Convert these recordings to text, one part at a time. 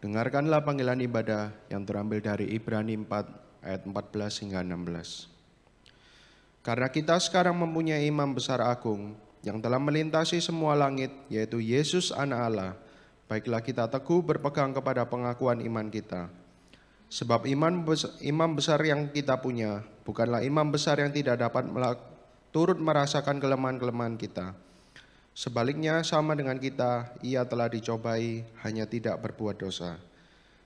Dengarkanlah panggilan ibadah yang terambil dari Ibrani 4 ayat 14 hingga 16. Karena kita sekarang mempunyai imam besar agung yang telah melintasi semua langit, yaitu Yesus Anak Allah, baiklah kita teguh berpegang kepada pengakuan iman kita. Sebab imam besar yang kita punya bukanlah imam besar yang tidak dapat turut merasakan kelemahan-kelemahan kita. Sebaliknya sama dengan kita, ia telah dicobai, hanya tidak berbuat dosa.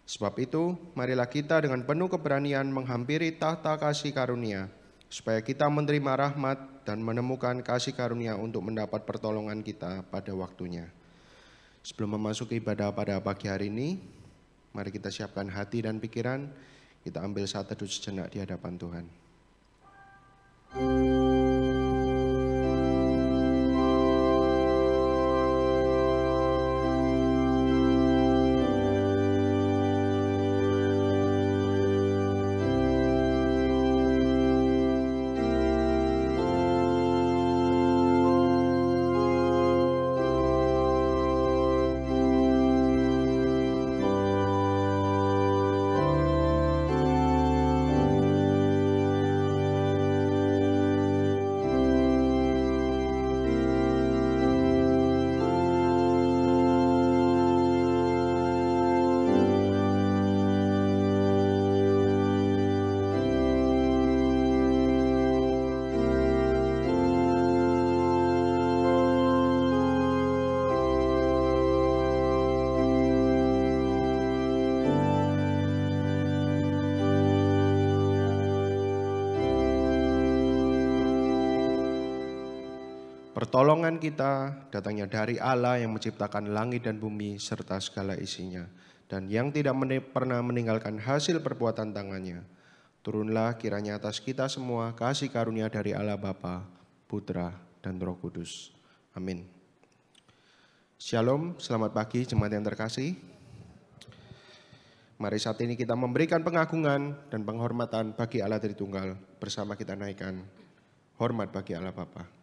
Sebab itu, marilah kita dengan penuh keberanian menghampiri tahta kasih karunia, supaya kita menerima rahmat dan menemukan kasih karunia untuk mendapat pertolongan kita pada waktunya. Sebelum memasuki ibadah pada pagi hari ini, mari kita siapkan hati dan pikiran, kita ambil saat teduh sejenak di hadapan Tuhan. Pertolongan kita datangnya dari Allah yang menciptakan langit dan bumi serta segala isinya, dan yang tidak pernah meninggalkan hasil perbuatan tangannya. Turunlah kiranya atas kita semua kasih karunia dari Allah Bapa, Putra, dan Roh Kudus. Amin. Shalom, selamat pagi jemaat yang terkasih. Mari saat ini kita memberikan pengagungan dan penghormatan bagi Allah Tritunggal. Bersama kita naikkan hormat bagi Allah Bapa.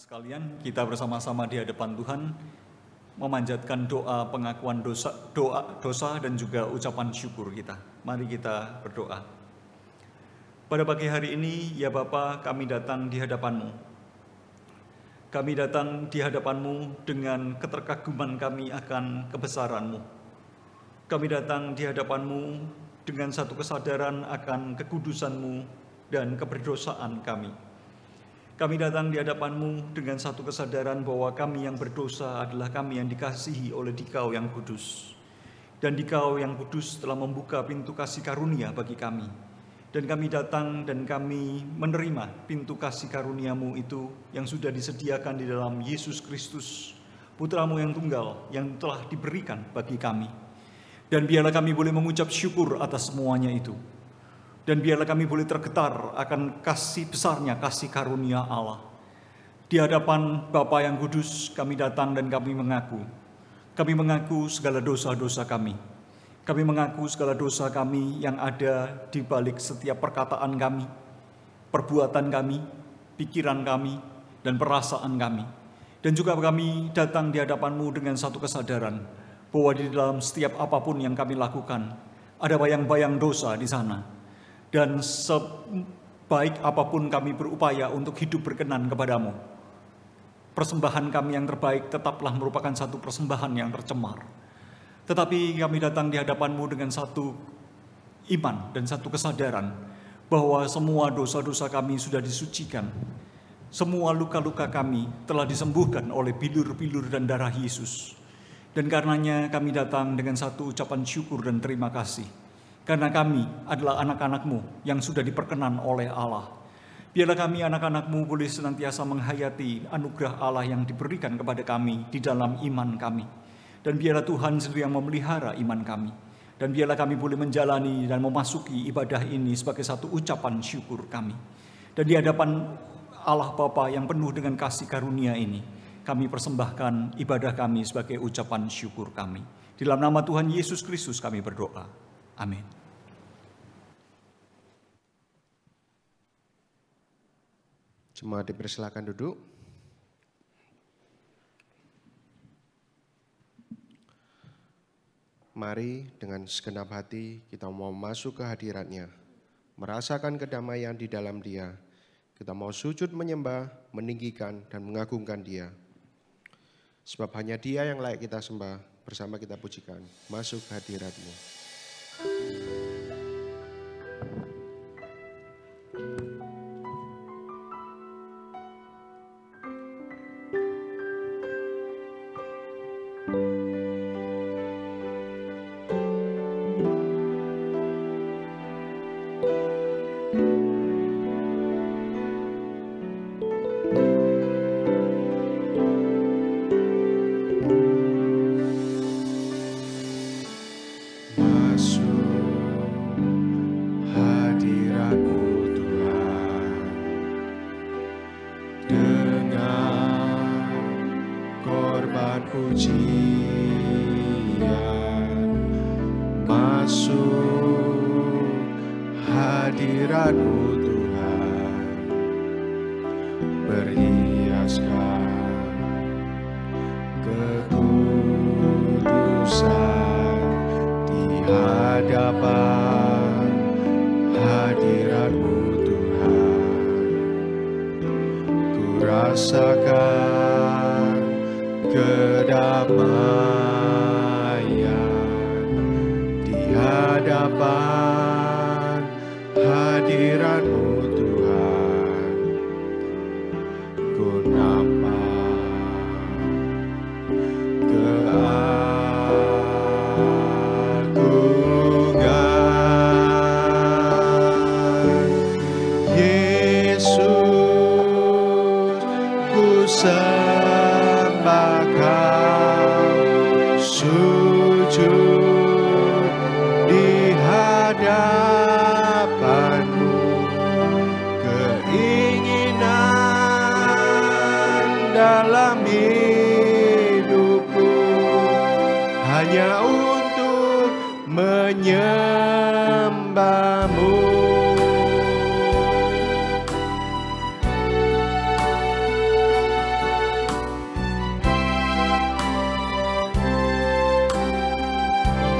Sekalian kita bersama-sama di hadapan Tuhan memanjatkan doa pengakuan dosa dan juga ucapan syukur kita. Mari kita berdoa. Pada pagi hari ini, ya Bapa, kami datang di hadapan-Mu. Kami datang di hadapan-Mu dengan keterkaguman kami akan kebesaran-Mu. Kami datang di hadapan-Mu dengan satu kesadaran akan kekudusan-Mu dan keberdosaan kami. Kami datang di hadapan-Mu dengan satu kesadaran bahwa kami yang berdosa adalah kami yang dikasihi oleh Dikau yang kudus. Dan Dikau yang kudus telah membuka pintu kasih karunia bagi kami. Dan kami datang dan kami menerima pintu kasih karunia-Mu itu yang sudah disediakan di dalam Yesus Kristus, Putra-Mu yang tunggal, yang telah diberikan bagi kami. Dan biarlah kami boleh mengucap syukur atas semuanya itu. Dan biarlah kami boleh tergetar akan kasih besarnya, kasih karunia Allah. Di hadapan Bapa yang kudus kami datang dan kami mengaku. Kami mengaku segala dosa-dosa kami. Kami mengaku segala dosa kami yang ada di balik setiap perkataan kami, perbuatan kami, pikiran kami, dan perasaan kami. Dan juga kami datang di hadapan-Mu dengan satu kesadaran bahwa di dalam setiap apapun yang kami lakukan, ada bayang-bayang dosa di sana. Dan sebaik apapun kami berupaya untuk hidup berkenan kepadamu, persembahan kami yang terbaik tetaplah merupakan satu persembahan yang tercemar. Tetapi kami datang di hadapan-Mu dengan satu iman dan satu kesadaran bahwa semua dosa-dosa kami sudah disucikan. Semua luka-luka kami telah disembuhkan oleh bilur-bilur dan darah Yesus. Dan karenanya kami datang dengan satu ucapan syukur dan terima kasih. Karena kami adalah anak-anak-Mu yang sudah diperkenan oleh Allah. Biarlah kami anak-anak-Mu boleh senantiasa menghayati anugerah Allah yang diberikan kepada kami di dalam iman kami. Dan biarlah Tuhan sendiri yang memelihara iman kami. Dan biarlah kami boleh menjalani dan memasuki ibadah ini sebagai satu ucapan syukur kami. Dan di hadapan Allah Bapa yang penuh dengan kasih karunia ini, kami persembahkan ibadah kami sebagai ucapan syukur kami. Di dalam nama Tuhan Yesus Kristus kami berdoa. Amin. Jemaat dipersilakan duduk. Mari dengan segenap hati kita mau masuk ke hadirat-Nya, merasakan kedamaian di dalam Dia. Kita mau sujud menyembah, meninggikan dan mengagungkan Dia. Sebab hanya Dia yang layak kita sembah, bersama kita pujikan. Masuk ke hadirat-Mu.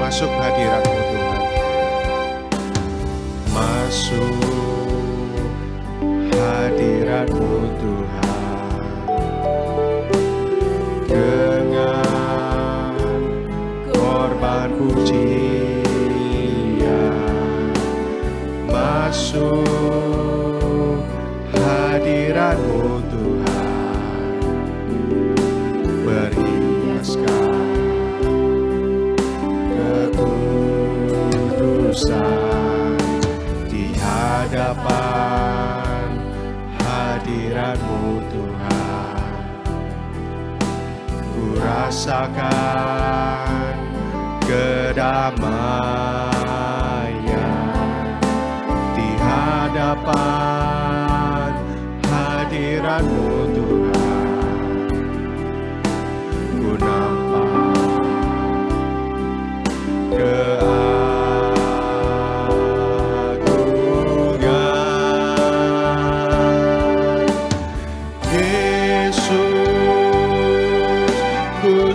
Masuk hadirat-Mu Tuhan. Masuk hadirat-Mu Tuhan. Dengan korban pujian. Masuk hadirat-Mu Tuhan. Berhiaskan di hadapan hadirat-Mu Tuhan. Ku rasakan kedamaian di hadapan hadirat-Mu Tuhan. Ku nampak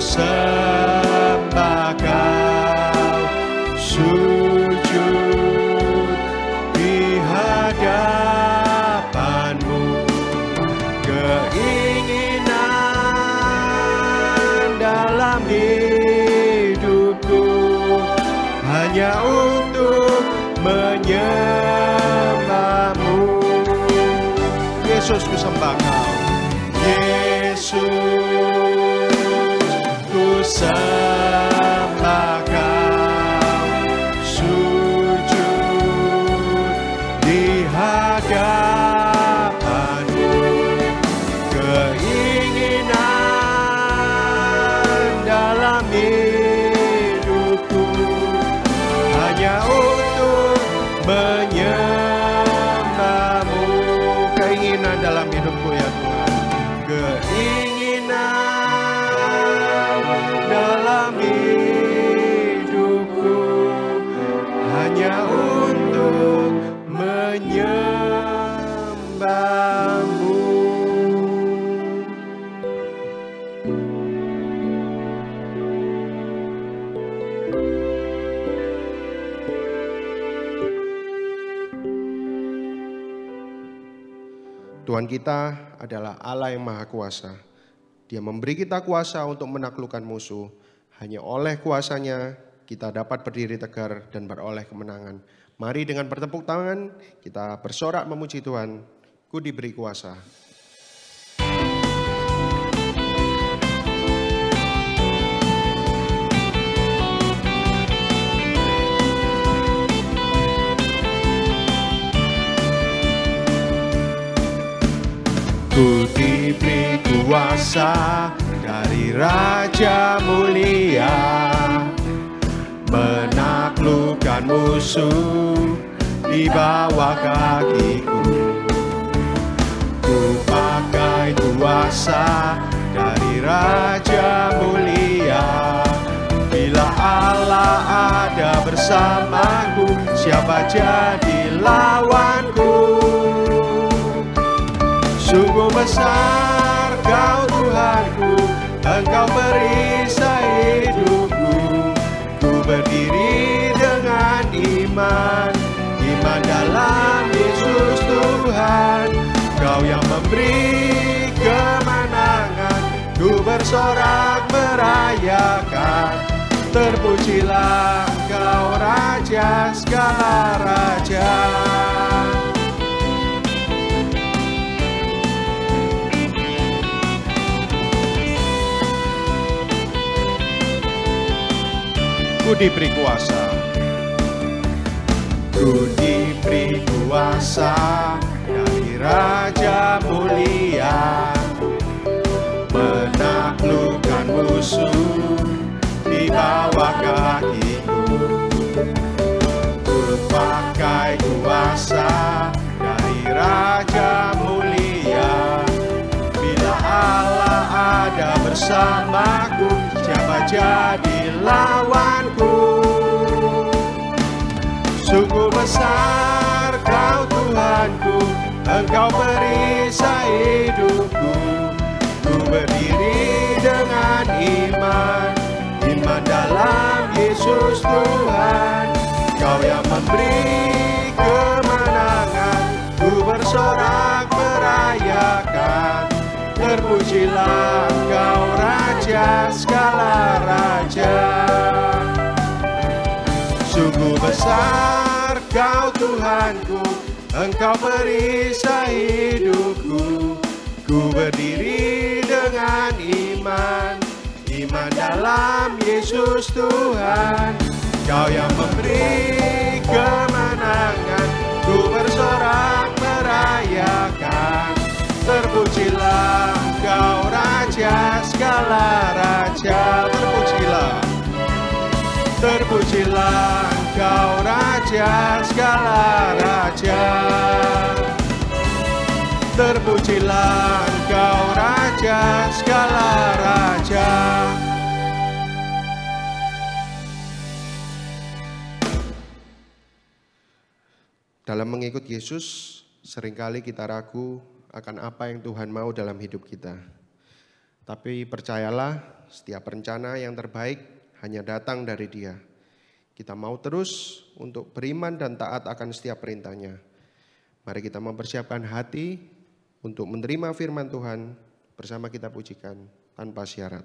sembah Kau, sujud di hadapan-Mu. Keinginan dalam hidupku hanya untuk menyembah-Mu. Yesus, ku sembah Kau. Yesus, ku sembah Tuhan kita adalah Allah yang Maha Kuasa. Dia memberi kita kuasa untuk menaklukkan musuh. Hanya oleh kuasanya kita dapat berdiri tegar dan beroleh kemenangan. Mari dengan bertepuk tangan kita bersorak memuji Tuhan. Ku diberi kuasa. Ku diberi kuasa dari Raja Mulia, menaklukkan musuh di bawah kakiku. Ku pakai kuasa dari Raja Mulia. Bila Allah ada bersamaku, siapa jadi lawanku? Sungguh besar Kau Tuhanku, Engkau perisai hidupku. Ku berdiri dengan iman, iman dalam Yesus Tuhan. Kau yang memberi kemenangan, ku bersorak merayakan. Terpujilah Kau Raja segala raja. Ku diberi kuasa. Ku diberi kuasa dari Raja Mulia, menaklukkan musuh di bawah kakiku. Ku pakai kuasa dari Raja Mulia. Bila Allah ada bersamaku, siapa jadi lawanku? Sungguh besar Kau Tuhanku, Engkau perisai hidupku. Ku berdiri dengan iman, iman dalam Yesus Tuhan. Kau yang memberi kemenangan, ku bersorak merayakan. Terpujilah Kau Raja segala raja. Sungguh besar Kau Tuhanku, Engkau perisai hidupku. Ku berdiri dengan iman, iman dalam Yesus Tuhan. Kau yang memberi kemenangan, ku bersorak merayakan. Terpujilah Kau Raja segala raja. Terpujilah, terpujilah Kau Raja segala raja. Terpujilah Kau Raja segala raja. Dalam mengikut Yesus, seringkali kita ragu akan apa yang Tuhan mau dalam hidup kita. Tapi percayalah, setiap rencana yang terbaik hanya datang dari Dia. Kita mau terus untuk beriman dan taat akan setiap perintahnya. Mari kita mempersiapkan hati untuk menerima firman Tuhan. Bersama kita pujikan tanpa syarat.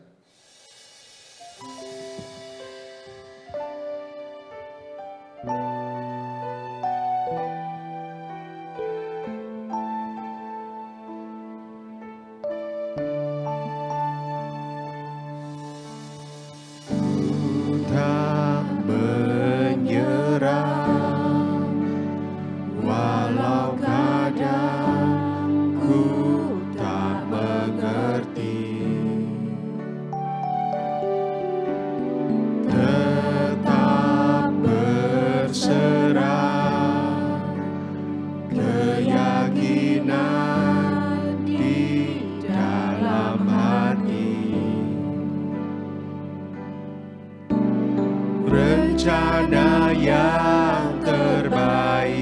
Rencana yang terbaik,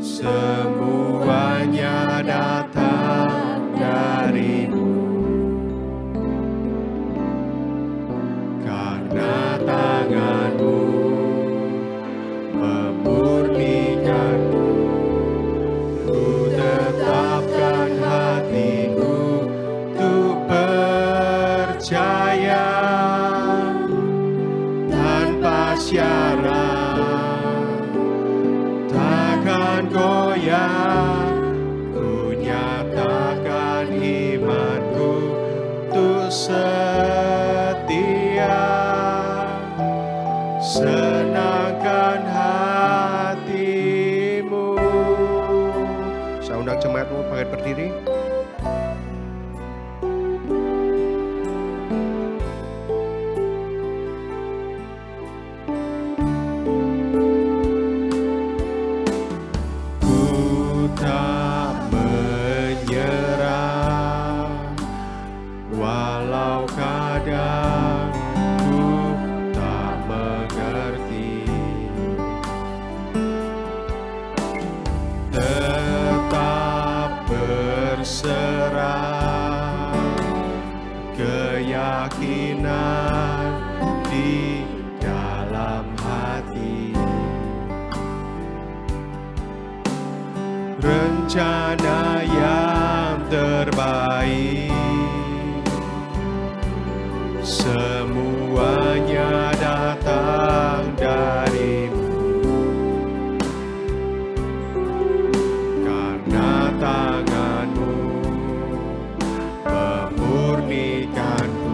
semuanya datang darimu, karena tanganmu memurnikanku. percaya tanpa syarat, takkan goyah. Ku nyatakan imanku untuk setia, senangkan hatimu. Saya undang jemaatmu bangkit berdiri. Keyakinan di dalam hati, rencana yang terbaik, semuanya datang darimu, karena tanganmu memurnikanku.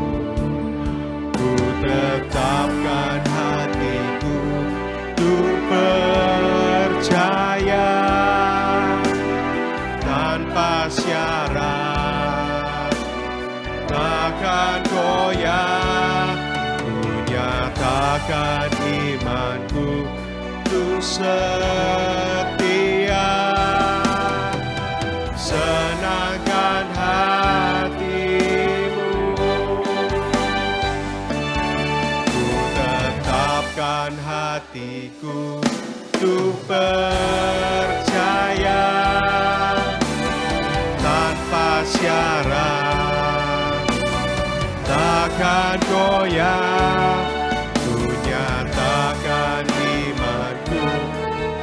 Tetapkan hatiku untuk percaya tanpa syarat, takkan goyah. Ku nyatakan imanku untuk setia, senangkan hatimu. Hatiku untuk percaya tanpa syarat, takkan goyah. Ku nyatakan imanku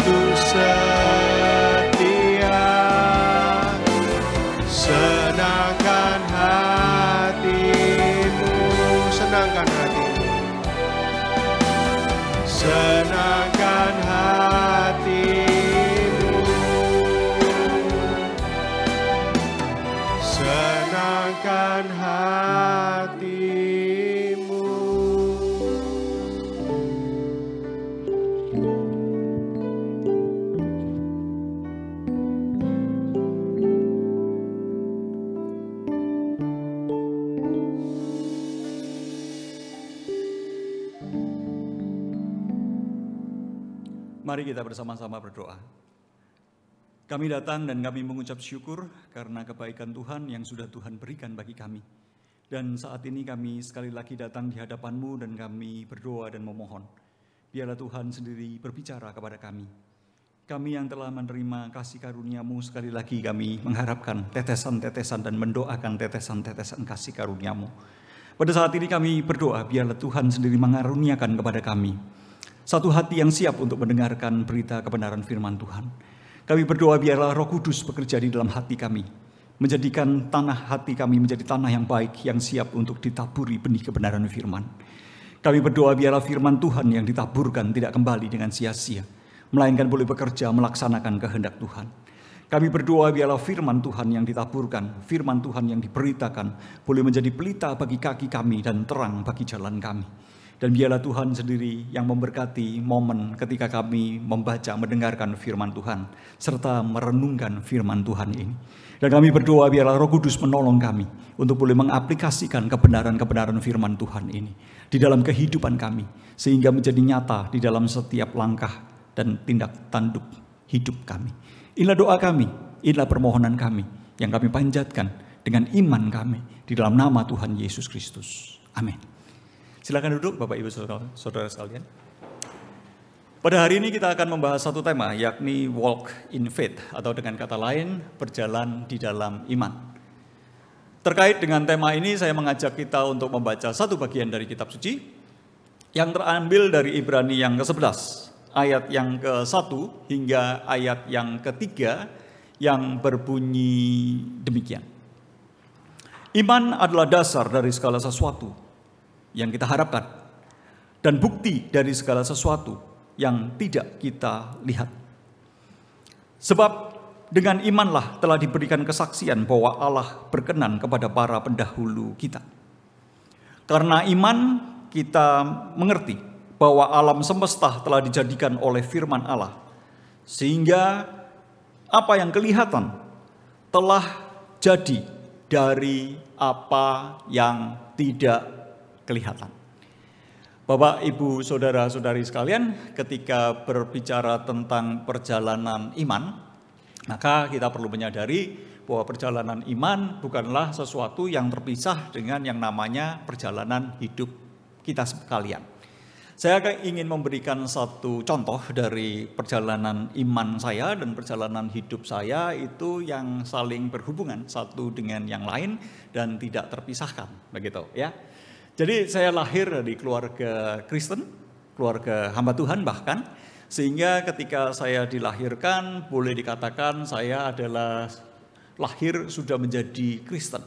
untuk setia, senangkan hatimu, senangkan hatimu. Senangkan hatimu, senangkan hatimu. Mari kita bersama-sama berdoa. Kami datang dan kami mengucap syukur karena kebaikan Tuhan yang sudah Tuhan berikan bagi kami. Dan saat ini kami sekali lagi datang di hadapan-Mu dan kami berdoa dan memohon. Biarlah Tuhan sendiri berbicara kepada kami. Kami yang telah menerima kasih karunia-Mu, sekali lagi kami mengharapkan tetesan-tetesan dan mendoakan tetesan-tetesan kasih karunia-Mu. Pada saat ini kami berdoa, biarlah Tuhan sendiri mengaruniakan kepada kami satu hati yang siap untuk mendengarkan berita kebenaran firman Tuhan. Kami berdoa biarlah Roh Kudus bekerja di dalam hati kami, menjadikan tanah hati kami menjadi tanah yang baik, yang siap untuk ditaburi benih kebenaran firman. Kami berdoa biarlah firman Tuhan yang ditaburkan tidak kembali dengan sia-sia, melainkan boleh bekerja melaksanakan kehendak Tuhan. Kami berdoa biarlah firman Tuhan yang ditaburkan, firman Tuhan yang diberitakan, boleh menjadi pelita bagi kaki kami dan terang bagi jalan kami. Dan biarlah Tuhan sendiri yang memberkati momen ketika kami membaca, mendengarkan firman Tuhan, serta merenungkan firman Tuhan ini. Dan kami berdoa biarlah Roh Kudus menolong kami untuk boleh mengaplikasikan kebenaran-kebenaran firman Tuhan ini di dalam kehidupan kami, sehingga menjadi nyata di dalam setiap langkah dan tindak tanduk hidup kami. Inilah doa kami, inilah permohonan kami yang kami panjatkan dengan iman kami di dalam nama Tuhan Yesus Kristus. Amin. Silakan duduk Bapak Ibu Saudara sekalian. Pada hari ini kita akan membahas satu tema, yakni walk in faith, atau dengan kata lain berjalan di dalam iman. Terkait dengan tema ini saya mengajak kita untuk membaca satu bagian dari kitab suci yang terambil dari Ibrani yang ke-11, ayat yang ke-1 hingga ayat yang ke-3 yang berbunyi demikian. Iman adalah dasar dari segala sesuatu yang kita harapkan dan bukti dari segala sesuatu yang tidak kita lihat. Sebab dengan imanlah telah diberikan kesaksian bahwa Allah berkenan kepada para pendahulu kita. Karena iman kita mengerti bahwa alam semesta telah dijadikan oleh firman Allah, sehingga apa yang kelihatan telah jadi dari apa yang tidak kelihatan. Bapak, Ibu, saudara-saudari sekalian, ketika berbicara tentang perjalanan iman, maka kita perlu menyadari bahwa perjalanan iman bukanlah sesuatu yang terpisah dengan yang namanya perjalanan hidup kita sekalian. Saya ingin memberikan satu contoh dari perjalanan iman saya dan perjalanan hidup saya itu yang saling berhubungan satu dengan yang lain dan tidak terpisahkan, begitu ya. Jadi saya lahir dari keluarga Kristen, keluarga hamba Tuhan bahkan, sehingga ketika saya dilahirkan boleh dikatakan saya adalah lahir sudah menjadi Kristen.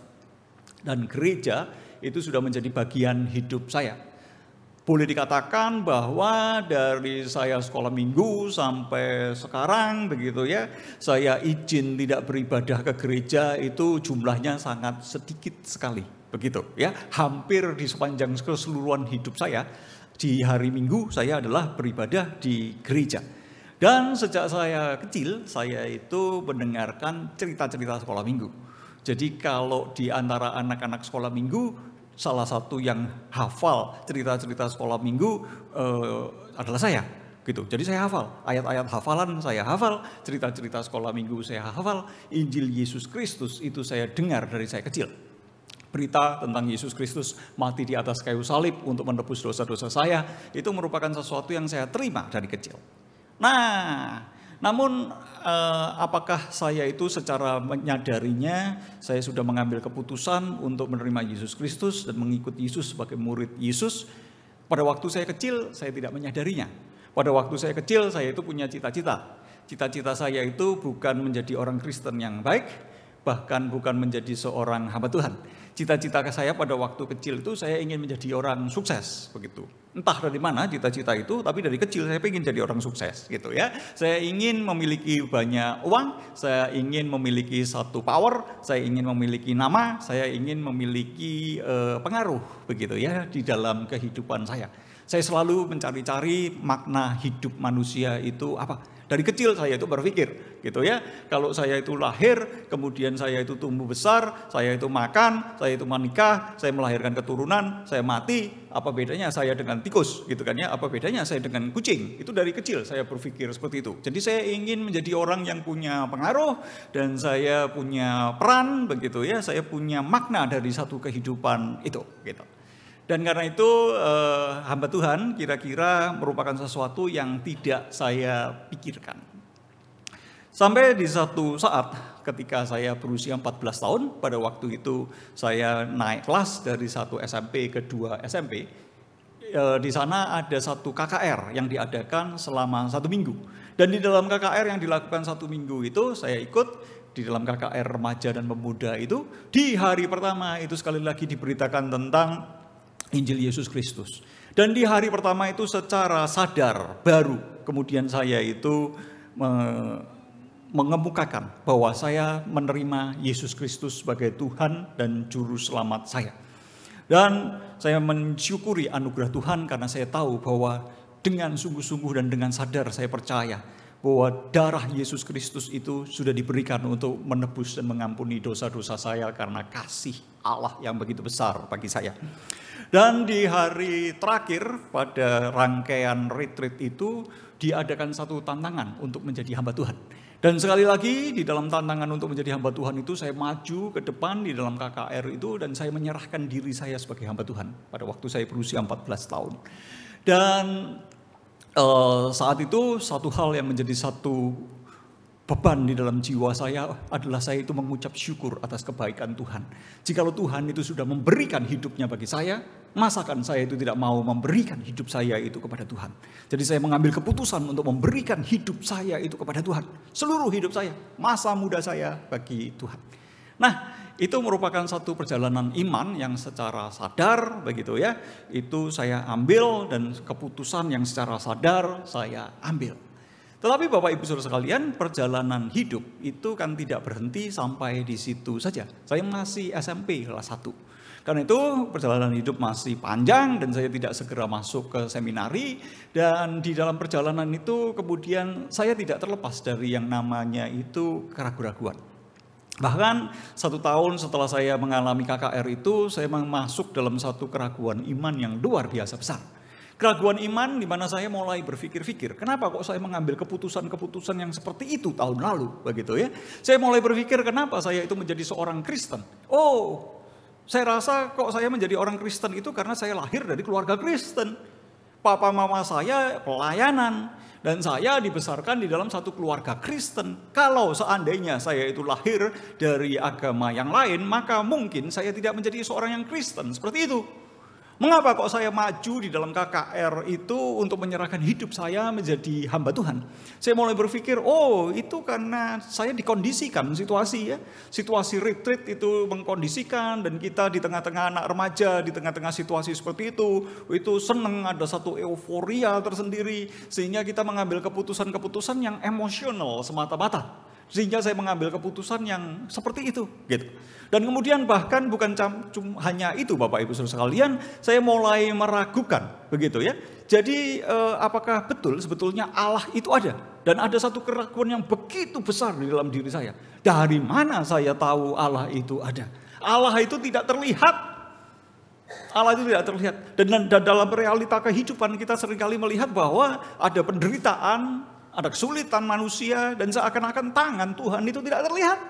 Dan gereja itu sudah menjadi bagian hidup saya. Boleh dikatakan bahwa dari saya sekolah minggu sampai sekarang begitu ya, saya izin tidak beribadah ke gereja itu jumlahnya sangat sedikit sekali, begitu ya. Hampir di sepanjang keseluruhan hidup saya, di hari Minggu saya adalah beribadah di gereja. Dan sejak saya kecil, saya itu mendengarkan cerita-cerita sekolah minggu. Jadi kalau di antara anak-anak sekolah minggu, salah satu yang hafal cerita-cerita sekolah minggu adalah saya. Gitu. Jadi saya hafal, ayat-ayat hafalan saya hafal, cerita-cerita sekolah minggu saya hafal, Injil Yesus Kristus itu saya dengar dari saya kecil. Berita tentang Yesus Kristus mati di atas kayu salib untuk menebus dosa-dosa saya, itu merupakan sesuatu yang saya terima dari kecil. Nah, namun apakah saya itu secara menyadarinya, saya sudah mengambil keputusan untuk menerima Yesus Kristus dan mengikut Yesus sebagai murid Yesus? Pada waktu saya kecil, saya tidak menyadarinya. Pada waktu saya kecil, saya itu punya cita-cita. Cita-cita saya itu bukan menjadi orang Kristen yang baik, bahkan bukan menjadi seorang hamba Tuhan. Cita-cita saya pada waktu kecil itu saya ingin menjadi orang sukses, begitu. Entah dari mana cita-cita itu, tapi dari kecil saya ingin jadi orang sukses, gitu ya. Saya ingin memiliki banyak uang, saya ingin memiliki satu power, saya ingin memiliki nama, saya ingin memiliki pengaruh, begitu ya, di dalam kehidupan saya. Saya selalu mencari-cari makna hidup manusia itu apa. Dari kecil saya itu berpikir gitu ya, kalau saya itu lahir, kemudian saya itu tumbuh besar, saya itu makan, saya itu menikah, saya melahirkan keturunan, saya mati, apa bedanya saya dengan tikus gitu kan ya, apa bedanya saya dengan kucing. Itu dari kecil saya berpikir seperti itu. Jadi saya ingin menjadi orang yang punya pengaruh dan saya punya peran begitu ya, saya punya makna dari satu kehidupan itu gitu. Dan karena itu hamba Tuhan kira-kira merupakan sesuatu yang tidak saya pikirkan. Sampai di satu saat ketika saya berusia 14 tahun, pada waktu itu saya naik kelas dari 1 SMP ke 2 SMP. Di sana ada satu KKR yang diadakan selama 1 minggu. Dan di dalam KKR yang dilakukan 1 minggu itu saya ikut. Di dalam KKR remaja dan pemuda itu, di hari pertama itu sekali lagi diberitakan tentang Injil Yesus Kristus. Dan di hari pertama itu secara sadar baru kemudian saya itu mengemukakan bahwa saya menerima Yesus Kristus sebagai Tuhan dan Juru Selamat saya. Dan saya mensyukuri anugerah Tuhan karena saya tahu bahwa dengan sungguh-sungguh dan dengan sadar saya percaya bahwa darah Yesus Kristus itu sudah diberikan untuk menebus dan mengampuni dosa-dosa saya karena kasih Allah yang begitu besar bagi saya. Dan di hari terakhir pada rangkaian retreat itu diadakan satu tantangan untuk menjadi hamba Tuhan. Dan sekali lagi di dalam tantangan untuk menjadi hamba Tuhan itu saya maju ke depan di dalam KKR itu dan saya menyerahkan diri saya sebagai hamba Tuhan pada waktu saya berusia 14 tahun. Dan saat itu satu hal yang menjadi satu beban di dalam jiwa saya adalah saya itu mengucap syukur atas kebaikan Tuhan. Jikalau Tuhan itu sudah memberikan hidupnya bagi saya, masakan saya itu tidak mau memberikan hidup saya itu kepada Tuhan. Jadi saya mengambil keputusan untuk memberikan hidup saya itu kepada Tuhan. Seluruh hidup saya, masa muda saya bagi Tuhan. Nah, itu merupakan satu perjalanan iman yang secara sadar begitu ya. Itu saya ambil dan keputusan yang secara sadar saya ambil. Tetapi Bapak Ibu Saudara sekalian, perjalanan hidup itu kan tidak berhenti sampai di situ saja. Saya masih SMP kelas 1. Karena itu perjalanan hidup masih panjang dan saya tidak segera masuk ke seminari. Dan di dalam perjalanan itu kemudian saya tidak terlepas dari yang namanya itu keraguan-raguan. Bahkan 1 tahun setelah saya mengalami KKR itu, saya masuk dalam satu keraguan iman yang luar biasa besar. Keraguan iman di mana saya mulai berpikir-pikir, kenapa kok saya mengambil keputusan-keputusan yang seperti itu tahun lalu, begitu ya. Saya mulai berpikir kenapa saya itu menjadi seorang Kristen. Oh, saya rasa kok saya menjadi orang Kristen itu karena saya lahir dari keluarga Kristen. Papa mama saya pelayanan dan saya dibesarkan di dalam satu keluarga Kristen. Kalau seandainya saya itu lahir dari agama yang lain, maka mungkin saya tidak menjadi seorang yang Kristen. Seperti itu. Mengapa kok saya maju di dalam KKR itu untuk menyerahkan hidup saya menjadi hamba Tuhan? Saya mulai berpikir, oh itu karena saya dikondisikan situasi ya. Situasi retreat itu mengkondisikan dan kita di tengah-tengah anak remaja, di tengah-tengah situasi seperti itu senang, ada satu euforia tersendiri. Sehingga kita mengambil keputusan-keputusan yang emosional semata-mata. Sehingga saya mengambil keputusan yang seperti itu gitu. Dan kemudian bahkan bukan hanya itu Bapak Ibu Saudara sekalian, saya mulai meragukan begitu ya. Jadi apakah betul sebetulnya Allah itu ada? Dan ada satu keraguan yang begitu besar di dalam diri saya. Dari mana saya tahu Allah itu ada? Allah itu tidak terlihat. Allah itu tidak terlihat. Dan dalam realita kehidupan kita seringkali melihat bahwa ada penderitaan, ada kesulitan manusia, dan seakan-akan tangan Tuhan itu tidak terlihat.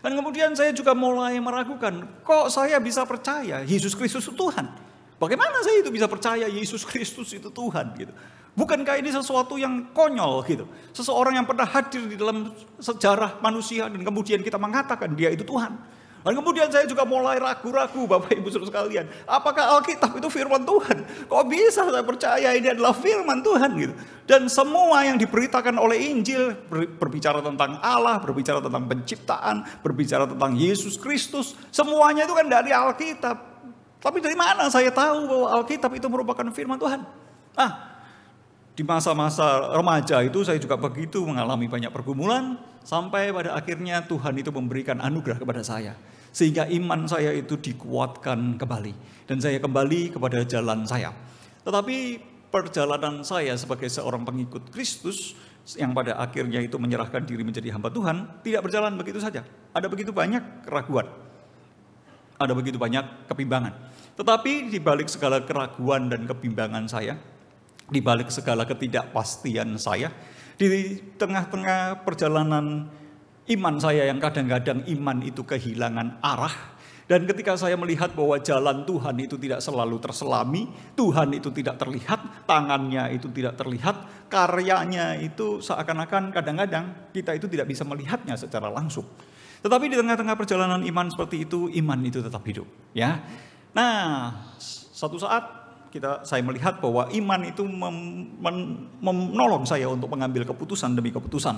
Dan kemudian saya juga mulai meragukan, kok saya bisa percaya Yesus Kristus itu Tuhan? Bagaimana saya itu bisa percaya Yesus Kristus itu Tuhan? Gitu. Bukankah ini sesuatu yang konyol gitu? Seseorang yang pernah hadir di dalam sejarah manusia dan kemudian kita mengatakan dia itu Tuhan. Dan kemudian saya juga mulai ragu-ragu Bapak Ibu Saudara sekalian. Apakah Alkitab itu firman Tuhan? Kok bisa saya percaya ini adalah firman Tuhan gitu? Dan semua yang diberitakan oleh Injil berbicara tentang Allah, berbicara tentang penciptaan, berbicara tentang Yesus Kristus. Semuanya itu kan dari Alkitab. Tapi dari mana saya tahu bahwa Alkitab itu merupakan firman Tuhan? Di masa-masa remaja itu saya juga begitu mengalami banyak pergumulan. Sampai pada akhirnya Tuhan itu memberikan anugerah kepada saya. Sehingga iman saya itu dikuatkan kembali. Dan saya kembali kepada jalan saya. Tetapi perjalanan saya sebagai seorang pengikut Kristus yang pada akhirnya itu menyerahkan diri menjadi hamba Tuhan tidak berjalan begitu saja. Ada begitu banyak keraguan. Ada begitu banyak kebimbangan. Tetapi di balik segala keraguan dan kebimbangan saya, di balik segala ketidakpastian saya, di tengah-tengah perjalanan iman saya yang kadang-kadang iman itu kehilangan arah. Dan ketika saya melihat bahwa jalan Tuhan itu tidak selalu terselami, Tuhan itu tidak terlihat, tangannya itu tidak terlihat, karyanya itu seakan-akan kadang-kadang kita itu tidak bisa melihatnya secara langsung. Tetapi di tengah-tengah perjalanan iman seperti itu, iman itu tetap hidup. Ya. Nah, satu saat saya melihat bahwa iman itu menolong saya untuk mengambil keputusan demi keputusan.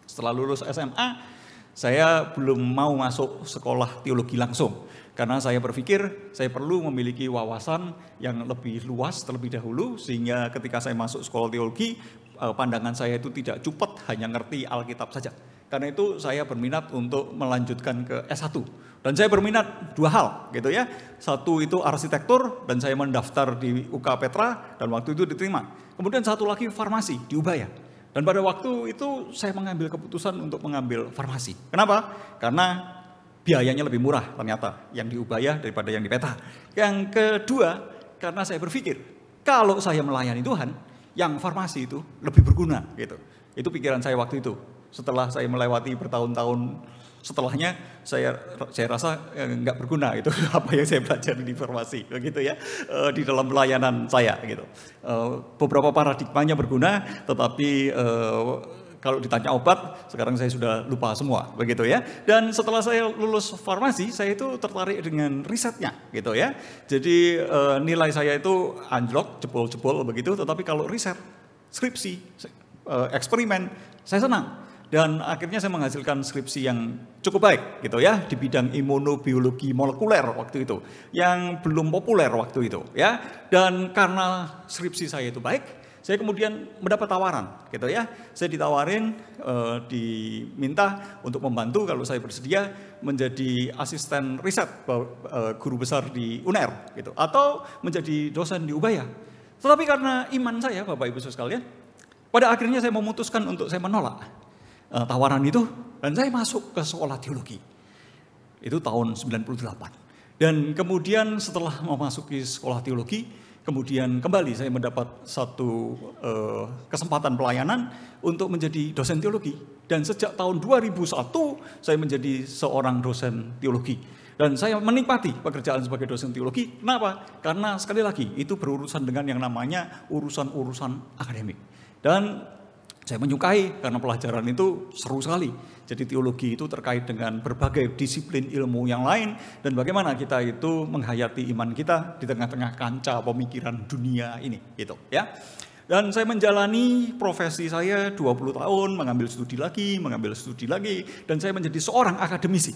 Setelah lulus SMA, saya belum mau masuk sekolah teologi langsung. Karena saya berpikir saya perlu memiliki wawasan yang lebih luas terlebih dahulu. Sehingga ketika saya masuk sekolah teologi, pandangan saya itu tidak cupet hanya ngerti Alkitab saja. Karena itu saya berminat untuk melanjutkan ke S1. Dan saya berminat 2 hal gitu ya. Satu itu arsitektur dan saya mendaftar di UK Petra dan waktu itu diterima. Kemudian satu lagi farmasi di Ubaya. Dan pada waktu itu saya mengambil keputusan untuk mengambil farmasi. Kenapa? Karena biayanya lebih murah ternyata yang di Ubaya daripada yang di Petra. Yang kedua, karena saya berpikir kalau saya melayani Tuhan, yang farmasi itu lebih berguna gitu. Itu pikiran saya waktu itu. Setelah saya melewati bertahun-tahun setelahnya, saya rasa nggak berguna itu apa yang saya pelajari di farmasi begitu ya, di dalam pelayanan saya gitu. Beberapa paradigmanya berguna, tetapi kalau ditanya obat sekarang saya sudah lupa semua begitu ya. Dan setelah saya lulus farmasi, saya itu tertarik dengan risetnya gitu ya. Jadi nilai saya itu anjlok, jebol-jebol begitu, tetapi kalau riset, skripsi, eksperimen, saya senang. Dan akhirnya saya menghasilkan skripsi yang cukup baik gitu ya di bidang imunobiologi molekuler waktu itu yang belum populer waktu itu ya. Dan karena skripsi saya itu baik, saya kemudian mendapat tawaran gitu ya. Saya ditawarin diminta untuk membantu kalau saya bersedia menjadi asisten riset guru besar di UNER gitu atau menjadi dosen di Ubaya. Tetapi karena iman saya Bapak Ibu Saudara sekalian, pada akhirnya saya memutuskan untuk saya menolak tawaran itu dan saya masuk ke sekolah teologi. Itu tahun 98. Dan kemudian setelah memasuki sekolah teologi, kemudian kembali saya mendapat satu kesempatan pelayanan untuk menjadi dosen teologi. Dan sejak tahun 2001 saya menjadi seorang dosen teologi. Dan saya menikmati pekerjaan sebagai dosen teologi. Kenapa? Karena sekali lagi itu berurusan dengan yang namanya urusan-urusan akademik. Dan saya menyukai karena pelajaran itu seru sekali. Jadi teologi itu terkait dengan berbagai disiplin ilmu yang lain dan bagaimana kita itu menghayati iman kita di tengah-tengah kancah pemikiran dunia ini gitu ya. Dan saya menjalani profesi saya 20 tahun, mengambil studi lagi dan saya menjadi seorang akademisi.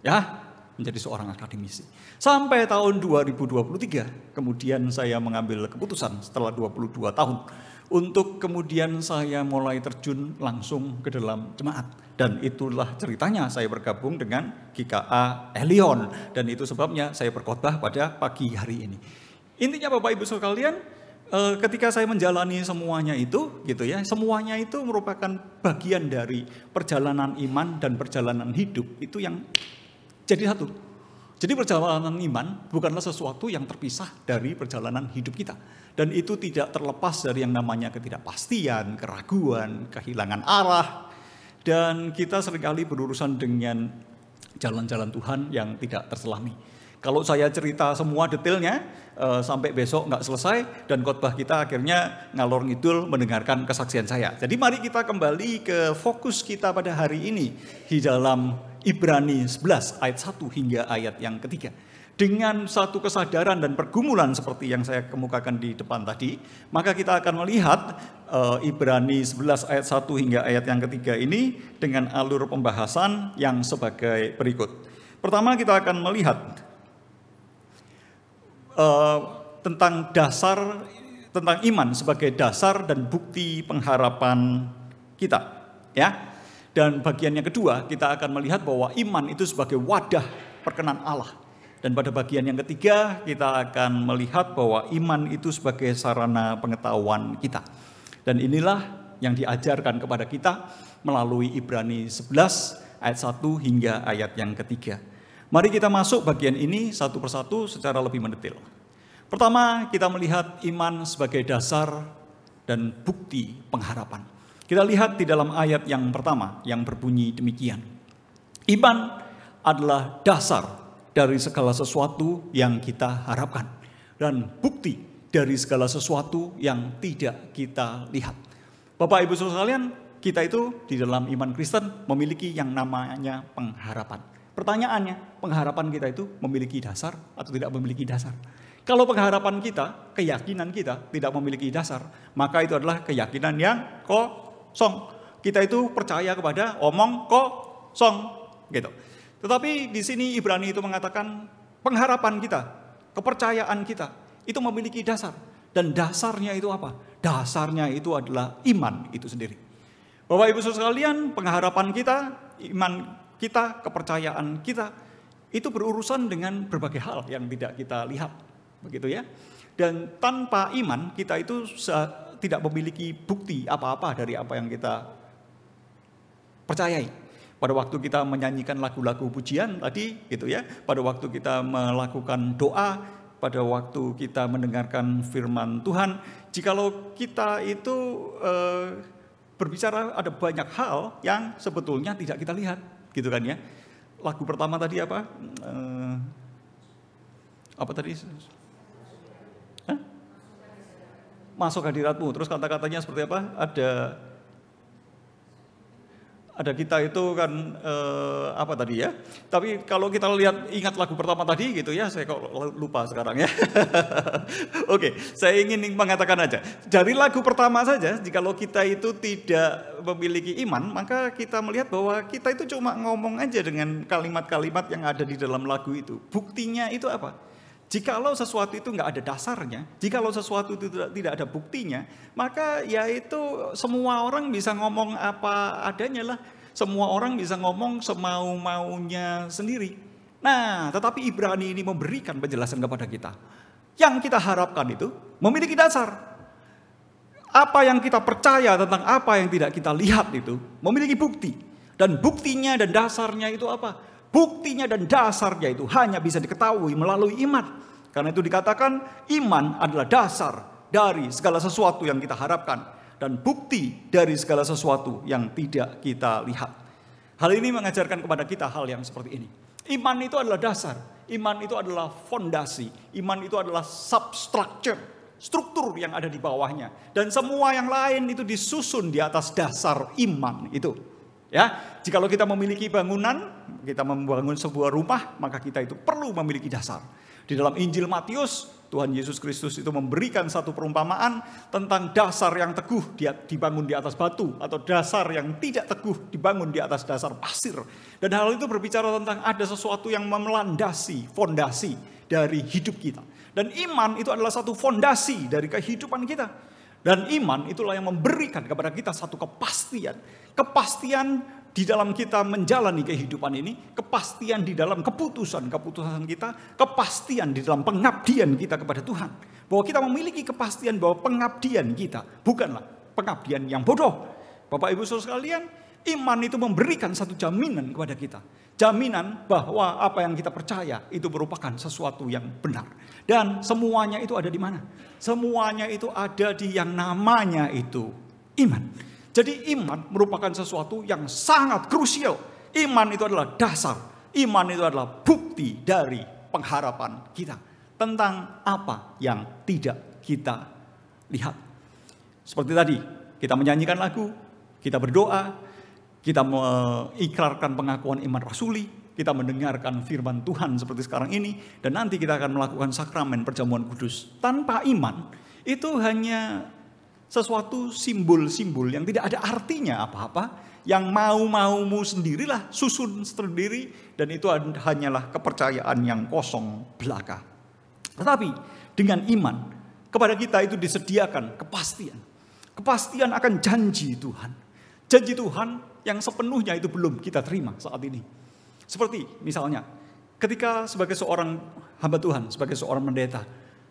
Ya, menjadi seorang akademisi. Sampai tahun 2023 kemudian saya mengambil keputusan setelah 22 tahun untuk kemudian saya mulai terjun langsung ke dalam jemaat. Dan itulah ceritanya saya bergabung dengan GKA Elion. Dan itu sebabnya saya berkhotbah pada pagi hari ini. Intinya Bapak Ibu Saudara sekalian, ketika saya menjalani semuanya itu, gitu ya, semuanya itu merupakan bagian dari perjalanan iman dan perjalanan hidup itu yang jadi satu. Jadi perjalanan iman bukanlah sesuatu yang terpisah dari perjalanan hidup kita. Dan itu tidak terlepas dari yang namanya ketidakpastian, keraguan, kehilangan arah. Dan kita seringkali berurusan dengan jalan-jalan Tuhan yang tidak terselami. Kalau saya cerita semua detailnya, sampai besok nggak selesai, dan khotbah kita akhirnya ngalor ngidul mendengarkan kesaksian saya. Jadi mari kita kembali ke fokus kita pada hari ini di dalam Ibrani 11 ayat 1 hingga ayat yang ketiga. Dengan satu kesadaran dan pergumulan seperti yang saya kemukakan di depan tadi, maka kita akan melihat Ibrani 11 ayat 1 hingga ayat yang ketiga ini dengan alur pembahasan yang sebagai berikut. Pertama kita akan melihat tentang iman sebagai dasar dan bukti pengharapan kita, ya. Dan bagian yang kedua kita akan melihat bahwa iman itu sebagai wadah perkenan Allah. Dan pada bagian yang ketiga kita akan melihat bahwa iman itu sebagai sarana pengetahuan kita. Dan inilah yang diajarkan kepada kita melalui Ibrani 11 ayat 1 hingga ayat yang ketiga. Mari kita masuk bagian ini satu persatu secara lebih mendetail. Pertama kita melihat iman sebagai dasar dan bukti pengharapan. Kita lihat di dalam ayat yang pertama yang berbunyi demikian. Iman adalah dasar dari segala sesuatu yang kita harapkan dan bukti dari segala sesuatu yang tidak kita lihat. Bapak Ibu Saudara sekalian, kita itu di dalam iman Kristen memiliki yang namanya pengharapan. Pertanyaannya, pengharapan kita itu memiliki dasar atau tidak memiliki dasar? Kalau pengharapan kita, keyakinan kita tidak memiliki dasar, maka itu adalah keyakinan yang kosong. Kita itu percaya kepada omong kosong, gitu. Tetapi di sini Ibrani itu mengatakan pengharapan kita, kepercayaan kita itu memiliki dasar. Dan dasarnya itu apa? Dasarnya itu adalah iman itu sendiri. Bapak Ibu Saudara sekalian, pengharapan kita, iman kita, kepercayaan kita itu berurusan dengan berbagai hal yang tidak kita lihat, begitu ya. Dan tanpa iman kita itu tidak memiliki bukti apa-apa dari apa yang kita percayai. Pada waktu kita menyanyikan lagu-lagu pujian tadi gitu ya, pada waktu kita melakukan doa, pada waktu kita mendengarkan firman Tuhan, jikalau kita itu berbicara ada banyak hal yang sebetulnya tidak kita lihat, gitu kan ya. Lagu pertama tadi apa? Apa tadi? Hah? Masuk hadiratmu. Terus kata-katanya seperti apa? ada kita itu kan apa tadi ya? Tapi kalau kita ingat lagu pertama tadi gitu ya, saya kok lupa sekarang ya. Oke, saya ingin mengatakan aja. Dari lagu pertama saja, jikalau kita itu tidak memiliki iman, maka kita melihat bahwa kita itu cuma ngomong aja dengan kalimat-kalimat yang ada di dalam lagu itu. Buktinya itu apa? Jikalau sesuatu itu nggak ada dasarnya, jikalau sesuatu itu tidak ada buktinya, maka ya itu semua orang bisa ngomong apa adanya lah. Semua orang bisa ngomong semau-maunya sendiri. Nah, tetapi Ibrani ini memberikan penjelasan kepada kita. Yang kita harapkan itu memiliki dasar. Apa yang kita percaya tentang apa yang tidak kita lihat itu memiliki bukti. Dan buktinya dan dasarnya itu apa? Buktinya dan dasarnya itu hanya bisa diketahui melalui iman. Karena itu dikatakan iman adalah dasar dari segala sesuatu yang kita harapkan. Dan bukti dari segala sesuatu yang tidak kita lihat. Hal ini mengajarkan kepada kita hal yang seperti ini. Iman itu adalah dasar. Iman itu adalah fondasi. Iman itu adalah substructure. Struktur yang ada di bawahnya. Dan semua yang lain itu disusun di atas dasar iman itu. Ya, jikalau kita memiliki bangunan, kita membangun sebuah rumah, maka kita itu perlu memiliki dasar. Di dalam Injil Matius, Tuhan Yesus Kristus itu memberikan satu perumpamaan tentang dasar yang teguh dibangun di atas batu, atau dasar yang tidak teguh dibangun di atas dasar pasir. Dan hal itu berbicara tentang ada sesuatu yang melandasi fondasi dari hidup kita. Dan iman itu adalah satu fondasi dari kehidupan kita. Dan iman itulah yang memberikan kepada kita satu kepastian. Kepastian di dalam kita menjalani kehidupan ini. Kepastian di dalam keputusan kita. Kepastian di dalam pengabdian kita kepada Tuhan. Bahwa kita memiliki kepastian bahwa pengabdian kita bukanlah pengabdian yang bodoh. Bapak Ibu Saudara sekalian, iman itu memberikan satu jaminan kepada kita. Jaminan bahwa apa yang kita percaya itu merupakan sesuatu yang benar. Dan semuanya itu ada di mana? Semuanya itu ada di yang namanya itu iman. Jadi iman merupakan sesuatu yang sangat krusial. Iman itu adalah dasar. Iman itu adalah bukti dari pengharapan kita. Tentang apa yang tidak kita lihat. Seperti tadi, kita menyanyikan lagu, kita berdoa, kita mengikrarkan pengakuan iman rasuli, kita mendengarkan firman Tuhan seperti sekarang ini, dan nanti kita akan melakukan sakramen perjamuan kudus. Tanpa iman, itu hanya sesuatu simbol-simbol yang tidak ada artinya apa-apa, yang mau-maumu sendirilah, susun sendiri, dan itu hanyalah kepercayaan yang kosong belaka. Tetapi dengan iman, kepada kita itu disediakan kepastian. Kepastian akan janji Tuhan. Janji Tuhan yang sepenuhnya itu belum kita terima saat ini. Seperti misalnya, ketika sebagai seorang hamba Tuhan, sebagai seorang pendeta,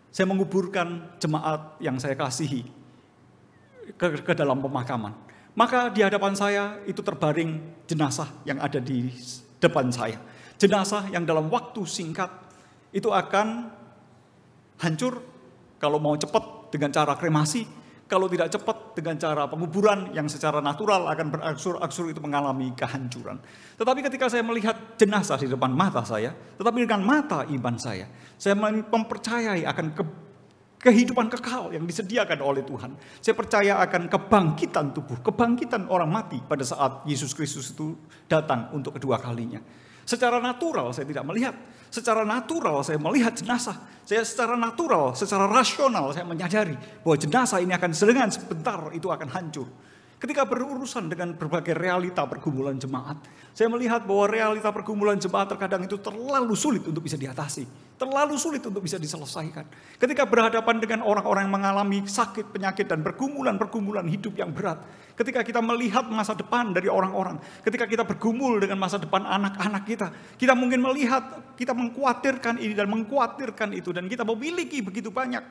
saya menguburkan jemaat yang saya kasihi ke dalam pemakaman. Maka di hadapan saya itu terbaring jenazah yang ada di depan saya. Jenazah yang dalam waktu singkat itu akan hancur kalau mau cepat dengan cara kremasi. Kalau tidak cepat dengan cara penguburan yang secara natural akan beraksur-aksur itu mengalami kehancuran. Tetapi ketika saya melihat jenazah di depan mata saya, tetapi dengan mata iman saya mempercayai akan kehidupan kekal yang disediakan oleh Tuhan. Saya percaya akan kebangkitan tubuh, kebangkitan orang mati pada saat Yesus Kristus itu datang untuk kedua kalinya. Secara natural saya tidak melihat. Secara natural saya melihat jenazah. Saya secara natural, secara rasional saya menyadari bahwa jenazah ini akan dengan sebentar itu akan hancur. Ketika berurusan dengan berbagai realita pergumulan jemaat, saya melihat bahwa realita pergumulan jemaat terkadang itu terlalu sulit untuk bisa diatasi. Terlalu sulit untuk bisa diselesaikan. Ketika berhadapan dengan orang-orang yang mengalami sakit, penyakit, dan pergumulan-pergumulan hidup yang berat. Ketika kita melihat masa depan dari orang-orang. Ketika kita bergumul dengan masa depan anak-anak kita. Kita mungkin melihat, kita mengkhawatirkan ini dan mengkhawatirkan itu. Dan kita memiliki begitu banyak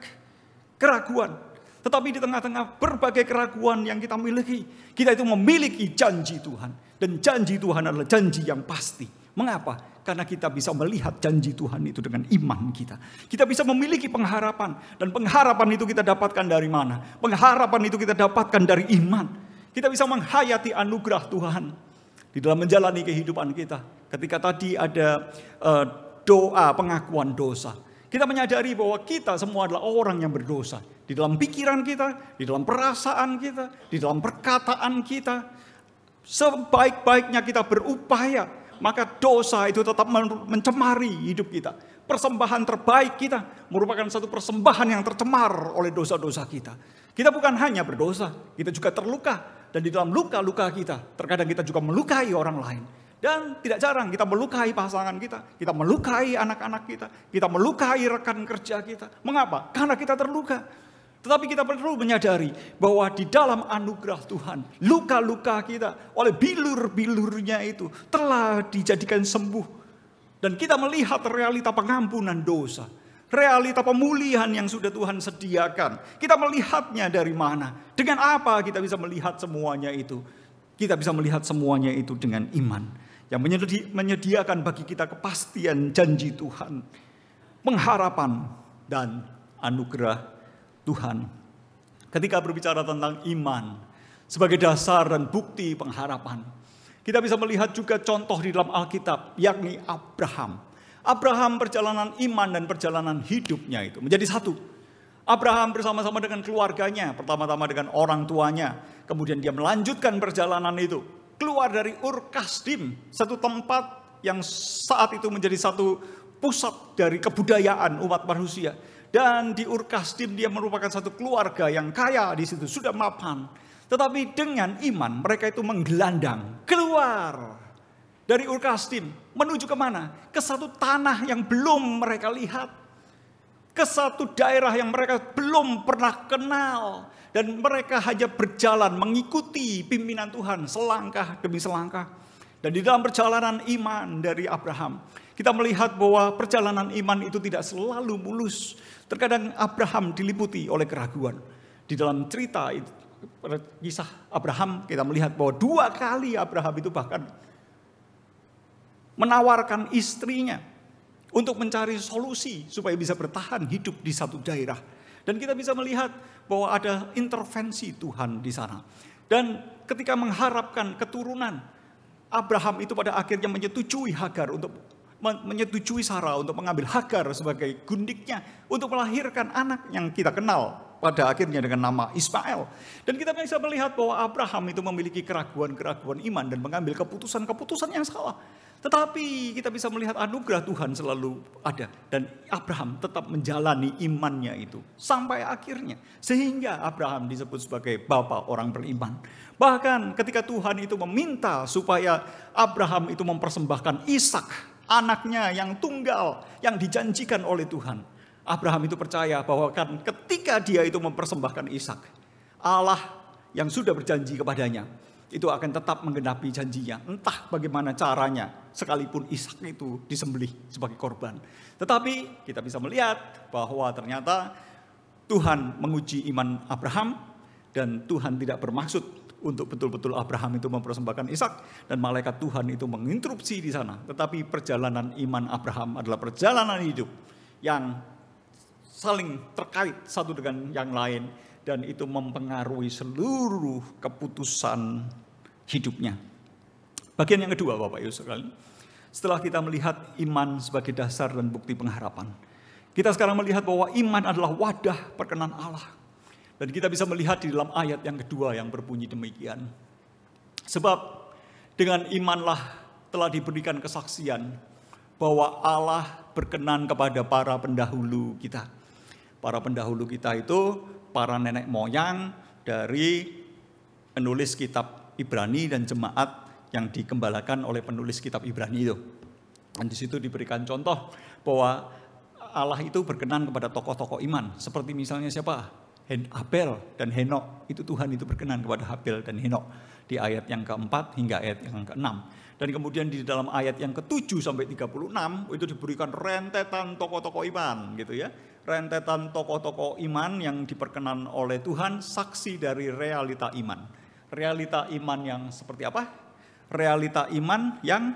keraguan. Tetapi di tengah-tengah berbagai keraguan yang kita miliki, kita itu memiliki janji Tuhan. Dan janji Tuhan adalah janji yang pasti. Mengapa? Karena kita bisa melihat janji Tuhan itu dengan iman kita. Kita bisa memiliki pengharapan. Dan pengharapan itu kita dapatkan dari mana? Pengharapan itu kita dapatkan dari iman. Kita bisa menghayati anugerah Tuhan di dalam menjalani kehidupan kita. Ketika tadi ada doa pengakuan dosa. Kita menyadari bahwa kita semua adalah orang yang berdosa. Di dalam pikiran kita, di dalam perasaan kita, di dalam perkataan kita. Sebaik-baiknya kita berupaya, maka dosa itu tetap mencemari hidup kita. Persembahan terbaik kita merupakan satu persembahan yang tercemar oleh dosa-dosa kita. Kita bukan hanya berdosa, kita juga terluka. Dan di dalam luka-luka kita, terkadang kita juga melukai orang lain. Dan tidak jarang kita melukai pasangan kita melukai anak-anak kita melukai rekan kerja kita. Mengapa? Karena kita terluka. Tetapi kita perlu menyadari bahwa di dalam anugerah Tuhan, luka-luka kita oleh bilur-bilurnya itu telah dijadikan sembuh. Dan kita melihat realita pengampunan dosa, realita pemulihan yang sudah Tuhan sediakan. Kita melihatnya dari mana? Dengan apa kita bisa melihat semuanya itu? Kita bisa melihat semuanya itu dengan iman yang menyediakan bagi kita kepastian janji Tuhan, pengharapan dan anugerah Tuhan. Ketika berbicara tentang iman sebagai dasar dan bukti pengharapan, kita bisa melihat juga contoh di dalam Alkitab, yakni Abraham. Abraham perjalanan iman dan perjalanan hidupnya itu menjadi satu. Abraham bersama-sama dengan keluarganya, pertama-tama dengan orang tuanya, kemudian dia melanjutkan perjalanan itu, keluar dari Ur Kasdim, satu tempat yang saat itu menjadi satu pusat dari kebudayaan umat manusia. Dan di Ur Kasdim dia merupakan satu keluarga yang kaya di situ, sudah mapan. Tetapi dengan iman mereka itu menggelandang keluar dari Ur Kasdim menuju kemana? Ke satu tanah yang belum mereka lihat, ke satu daerah yang mereka belum pernah kenal, dan mereka hanya berjalan mengikuti pimpinan Tuhan selangkah demi selangkah. Dan di dalam perjalanan iman dari Abraham, kita melihat bahwa perjalanan iman itu tidak selalu mulus. Terkadang Abraham diliputi oleh keraguan. Di dalam cerita kisah Abraham kita melihat bahwa 2 kali Abraham itu bahkan menawarkan istrinya untuk mencari solusi supaya bisa bertahan hidup di satu daerah. Dan kita bisa melihat bahwa ada intervensi Tuhan di sana. Dan ketika mengharapkan keturunan, Abraham itu pada akhirnya menyetujui Hagar menyetujui Sarah untuk mengambil Hagar sebagai gundiknya untuk melahirkan anak yang kita kenal pada akhirnya dengan nama Ismail. Dan kita bisa melihat bahwa Abraham itu memiliki keraguan-keraguan iman dan mengambil keputusan-keputusan yang salah. Tetapi kita bisa melihat anugerah Tuhan selalu ada. Dan Abraham tetap menjalani imannya itu sampai akhirnya. Sehingga Abraham disebut sebagai bapa orang beriman. Bahkan ketika Tuhan itu meminta supaya Abraham itu mempersembahkan Ishak, anaknya yang tunggal yang dijanjikan oleh Tuhan, Abraham itu percaya bahwa kan ketika dia itu mempersembahkan Ishak, Allah yang sudah berjanji kepadanya itu akan tetap menggenapi janjinya, entah bagaimana caranya, sekalipun Ishak itu disembelih sebagai korban. Tetapi kita bisa melihat bahwa ternyata Tuhan menguji iman Abraham, dan Tuhan tidak bermaksud untuk betul-betul Abraham itu mempersembahkan Ishak, dan malaikat Tuhan itu menginterupsi di sana. Tetapi perjalanan iman Abraham adalah perjalanan hidup yang saling terkait satu dengan yang lain, dan itu mempengaruhi seluruh keputusan hidupnya. Bagian yang kedua, Bapak Ibu sekalian, setelah kita melihat iman sebagai dasar dan bukti pengharapan, kita sekarang melihat bahwa iman adalah wadah perkenan Allah. Dan kita bisa melihat di dalam ayat yang kedua yang berbunyi demikian. Sebab dengan imanlah telah diberikan kesaksian bahwa Allah berkenan kepada para pendahulu kita. Para pendahulu kita itu para nenek moyang dari penulis kitab Ibrani dan jemaat yang dikembalakan oleh penulis kitab Ibrani itu. Dan di situ diberikan contoh bahwa Allah itu berkenan kepada tokoh-tokoh iman. Seperti misalnya siapa? Habel dan Henok. Itu Tuhan itu berkenan kepada Habel dan Henok. Di ayat yang keempat hingga ayat yang keenam. Dan kemudian di dalam ayat yang ke-7 sampai 36 itu diberikan rentetan tokoh-tokoh iman gitu ya. Rentetan tokoh-tokoh iman yang diperkenan oleh Tuhan, saksi dari realita iman. Realita iman yang seperti apa? Realita iman yang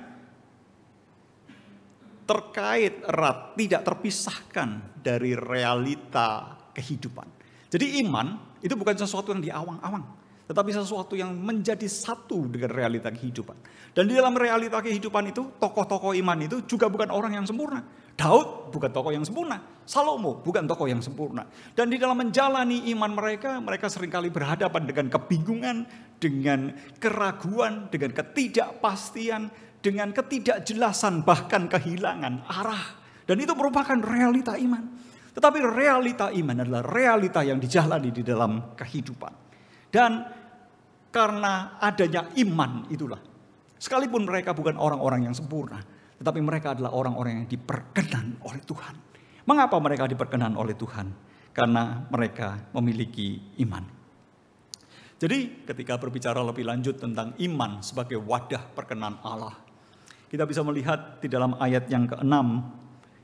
terkait erat, tidak terpisahkan dari realita kehidupan. Jadi iman itu bukan sesuatu yang diawang-awang, tetapi sesuatu yang menjadi satu dengan realita kehidupan. Dan di dalam realita kehidupan itu, tokoh-tokoh iman itu juga bukan orang yang sempurna. Daud bukan tokoh yang sempurna. Salomo bukan tokoh yang sempurna. Dan di dalam menjalani iman mereka, mereka seringkali berhadapan dengan kebingungan, dengan keraguan, dengan ketidakpastian, dengan ketidakjelasan, bahkan kehilangan arah. Dan itu merupakan realita iman. Tetapi realita iman adalah realita yang dijalani di dalam kehidupan. Dan karena adanya iman itulah, sekalipun mereka bukan orang-orang yang sempurna, tetapi mereka adalah orang-orang yang diperkenan oleh Tuhan. Mengapa mereka diperkenan oleh Tuhan? Karena mereka memiliki iman. Jadi ketika berbicara lebih lanjut tentang iman sebagai wadah perkenan Allah, kita bisa melihat di dalam ayat yang ke-6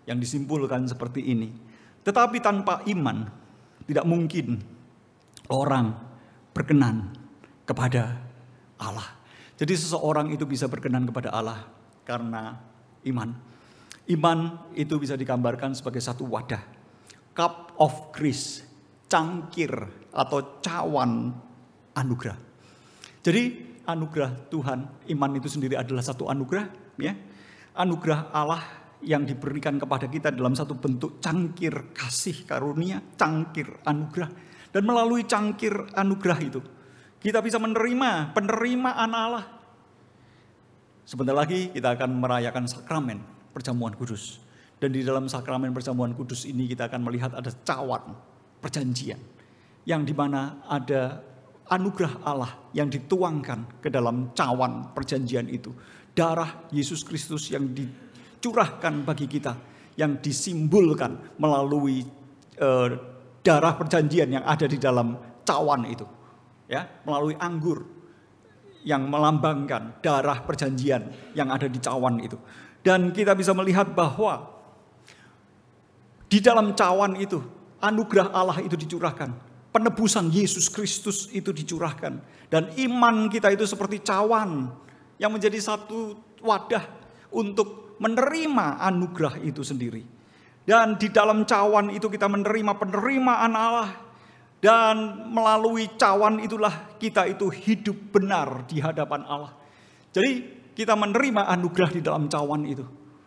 yang disimpulkan seperti ini. Tetapi tanpa iman tidak mungkin orang berkenan kepada Allah. Jadi seseorang itu bisa berkenan kepada Allah karena iman. Iman itu bisa digambarkan sebagai satu wadah. Cup of grace, cangkir atau cawan anugerah. Jadi anugerah Tuhan, iman itu sendiri adalah satu anugerah, ya. Anugerah Allah yang diberikan kepada kita dalam satu bentuk cangkir kasih karunia, cangkir anugerah. Dan melalui cangkir anugerah itu, kita bisa menerima penerimaan Allah. Sebentar lagi kita akan merayakan sakramen perjamuan kudus. Dan di dalam sakramen perjamuan kudus ini kita akan melihat ada cawan perjanjian. Yang dimana ada anugerah Allah yang dituangkan ke dalam cawan perjanjian itu. Darah Yesus Kristus yang dicurahkan bagi kita. Yang disimbolkan melalui darah perjanjian yang ada di dalam cawan itu. Ya, melalui anggur yang melambangkan darah perjanjian yang ada di cawan itu. Dan kita bisa melihat bahwa di dalam cawan itu anugerah Allah itu dicurahkan. Penebusan Yesus Kristus itu dicurahkan. Dan iman kita itu seperti cawan yang menjadi satu wadah untuk menerima anugerah itu sendiri. Dan di dalam cawan itu kita menerima penerimaan Allah. Dan melalui cawan itulah kita itu hidup benar di hadapan Allah. Jadi kita menerima anugerah di dalam cawan itu.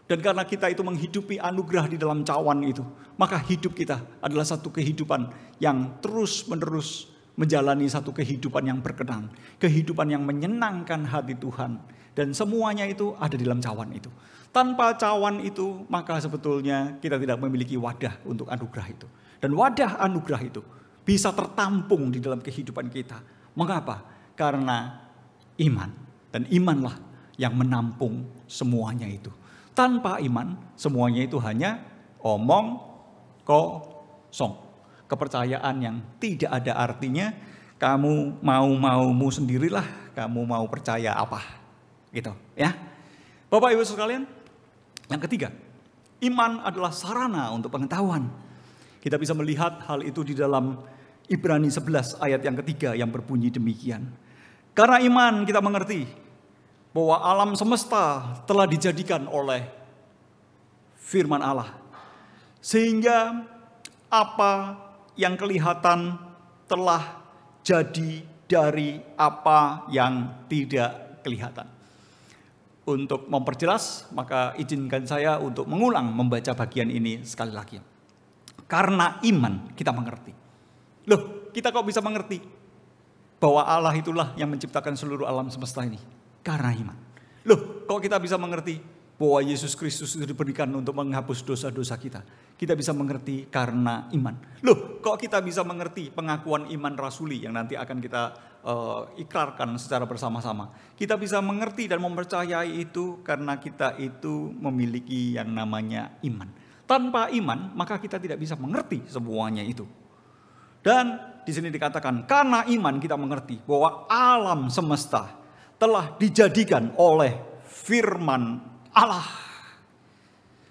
Dan karena kita itu menghidupi anugerah di dalam cawan itu, maka hidup kita adalah satu kehidupan yang terus-menerus menjalani satu kehidupan yang berkenan. Kehidupan yang menyenangkan hati Tuhan. Dan semuanya itu ada di dalam cawan itu. Tanpa cawan itu, maka sebetulnya kita tidak memiliki wadah untuk anugerah itu. Dan wadah anugerah itu bisa tertampung di dalam kehidupan kita. Mengapa? Karena iman. Dan imanlah yang menampung semuanya itu. Tanpa iman, semuanya itu hanya omong kosong. Kepercayaan yang tidak ada artinya. Kamu mau-maumu sendirilah, kamu mau percaya apa. Gitu ya. Bapak Ibu sekalian, yang ketiga, iman adalah sarana untuk pengetahuan. Kita bisa melihat hal itu di dalam Ibrani 11 ayat yang ketiga yang berbunyi demikian. Karena iman kita mengerti bahwa alam semesta telah dijadikan oleh firman Allah. Sehingga apa yang kelihatan telah jadi dari apa yang tidak kelihatan. Untuk memperjelas, maka izinkan saya untuk mengulang membaca bagian ini sekali lagi. Karena iman kita mengerti. Loh, kita kok bisa mengerti bahwa Allah itulah yang menciptakan seluruh alam semesta ini? Karena iman. Loh, kok kita bisa mengerti bahwa Yesus Kristus itu diberikan untuk menghapus dosa-dosa kita? Kita bisa mengerti karena iman. Loh, kok kita bisa mengerti pengakuan iman rasuli yang nanti akan kita ikrarkan secara bersama-sama? Kita bisa mengerti dan mempercayai itu karena kita itu memiliki yang namanya iman. Tanpa iman, maka kita tidak bisa mengerti semuanya itu. Dan di sini dikatakan karena iman kita mengerti bahwa alam semesta telah dijadikan oleh firman Allah.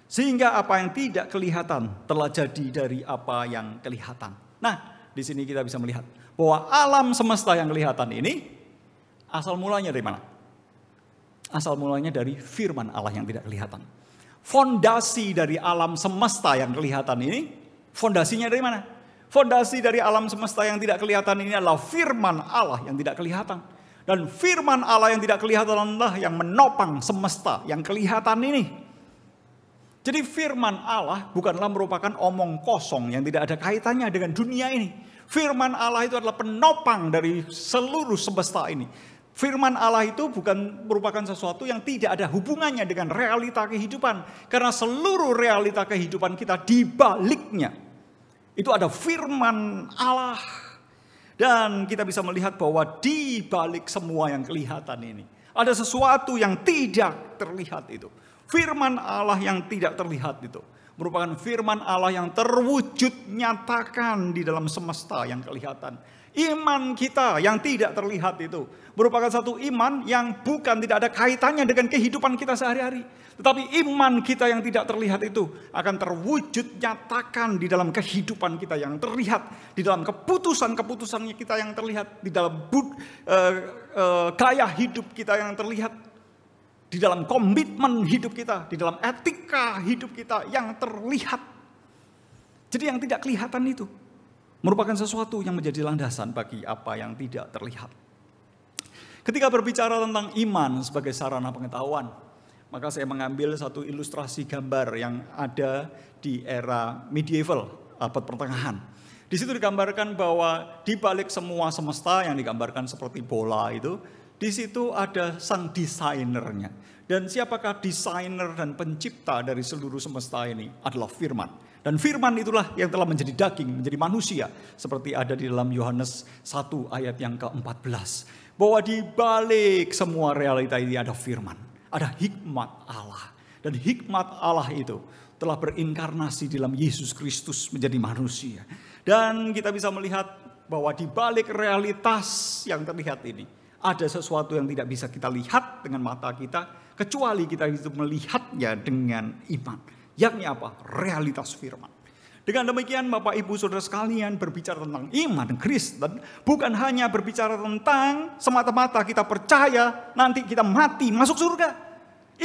Sehingga apa yang tidak kelihatan telah jadi dari apa yang kelihatan. Nah, di sini kita bisa melihat bahwa alam semesta yang kelihatan ini asal mulanya dari mana? Asal mulanya dari firman Allah yang tidak kelihatan. Fondasi dari alam semesta yang kelihatan ini, fondasinya dari mana? Fondasi dari alam semesta yang tidak kelihatan ini adalah firman Allah yang tidak kelihatan. Dan firman Allah yang tidak kelihatan adalah yang menopang semesta yang kelihatan ini. Jadi firman Allah bukanlah merupakan omong kosong yang tidak ada kaitannya dengan dunia ini. Firman Allah itu adalah penopang dari seluruh semesta ini. Firman Allah itu bukan merupakan sesuatu yang tidak ada hubungannya dengan realita kehidupan. Karena seluruh realita kehidupan kita di baliknya itu ada firman Allah. Dan kita bisa melihat bahwa di balik semua yang kelihatan ini ada sesuatu yang tidak terlihat itu. Firman Allah yang tidak terlihat itu merupakan firman Allah yang terwujud nyatakan di dalam semesta yang kelihatan. Iman kita yang tidak terlihat itu merupakan satu iman yang bukan tidak ada kaitannya dengan kehidupan kita sehari-hari. Tetapi iman kita yang tidak terlihat itu akan terwujud nyatakan di dalam kehidupan kita yang terlihat. Di dalam keputusan-keputusannya kita yang terlihat. Di dalam gaya hidup kita yang terlihat. Di dalam komitmen hidup kita, di dalam etika hidup kita yang terlihat. Jadi yang tidak kelihatan itu merupakan sesuatu yang menjadi landasan bagi apa yang tidak terlihat. Ketika berbicara tentang iman sebagai sarana pengetahuan, maka saya mengambil satu ilustrasi gambar yang ada di era medieval, abad pertengahan. Di situ digambarkan bahwa di balik semua semesta yang digambarkan seperti bola itu, di situ ada sang desainernya. Dan siapakah desainer dan pencipta dari seluruh semesta ini? Adalah firman. Dan firman itulah yang telah menjadi daging, menjadi manusia. Seperti ada di dalam Yohanes 1 ayat yang ke-14. Bahwa di balik semua realita ini ada firman. Ada hikmat Allah. Dan hikmat Allah itu telah berinkarnasi dalam Yesus Kristus menjadi manusia. Dan kita bisa melihat bahwa di balik realitas yang terlihat ini, ada sesuatu yang tidak bisa kita lihat dengan mata kita, kecuali kita itu melihatnya dengan iman. Yakni apa? Realitas firman. Dengan demikian Bapak Ibu Saudara sekalian, berbicara tentang iman Kristen bukan hanya berbicara tentang semata-mata kita percaya nanti kita mati masuk surga.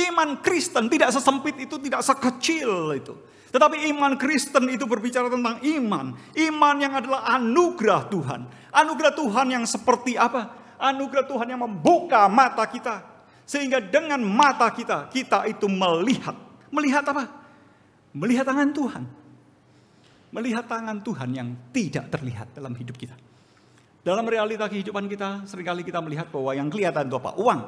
Iman Kristen tidak sesempit itu, tidak sekecil itu. Tetapi iman Kristen itu berbicara tentang iman. Iman yang adalah anugerah Tuhan. Anugerah Tuhan yang seperti apa? Anugerah Tuhan yang membuka mata kita. Sehingga dengan mata kita, kita itu melihat. Melihat apa? Melihat tangan Tuhan. Melihat tangan Tuhan yang tidak terlihat dalam hidup kita. Dalam realita kehidupan kita, seringkali kita melihat bahwa yang kelihatan itu apa? Uang.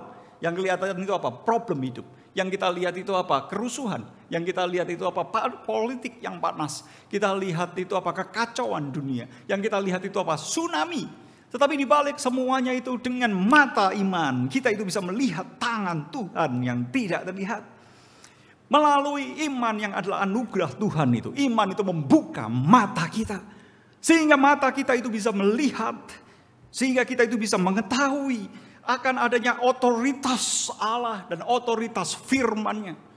Yang kelihatan itu apa? Problem hidup. Yang kita lihat itu apa? Kerusuhan. Yang kita lihat itu apa? Politik yang panas. Kita lihat itu apa? Kekacauan dunia. Yang kita lihat itu apa? Tsunami. Tetapi di balik semuanya itu dengan mata iman, kita itu bisa melihat tangan Tuhan yang tidak terlihat. Melalui iman yang adalah anugerah Tuhan itu. Iman itu membuka mata kita. Sehingga mata kita itu bisa melihat. Sehingga kita itu bisa mengetahui akan adanya otoritas Allah dan otoritas firman-Nya.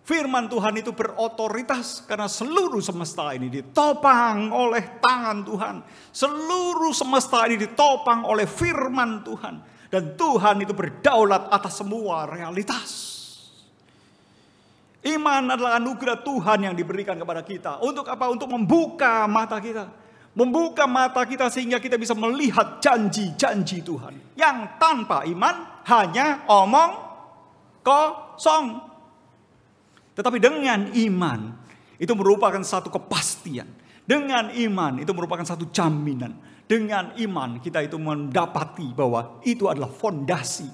Firman Tuhan itu berotoritas karena seluruh semesta ini ditopang oleh tangan Tuhan. Seluruh semesta ini ditopang oleh firman Tuhan. Dan Tuhan itu berdaulat atas semua realitas. Iman adalah anugerah Tuhan yang diberikan kepada kita. Untuk apa? Untuk membuka mata kita. Membuka mata kita sehingga kita bisa melihat janji-janji Tuhan. Yang tanpa iman hanya omong kosong. Tetapi dengan iman itu merupakan satu kepastian. Dengan iman itu merupakan satu jaminan. Dengan iman kita itu mendapati bahwa itu adalah fondasi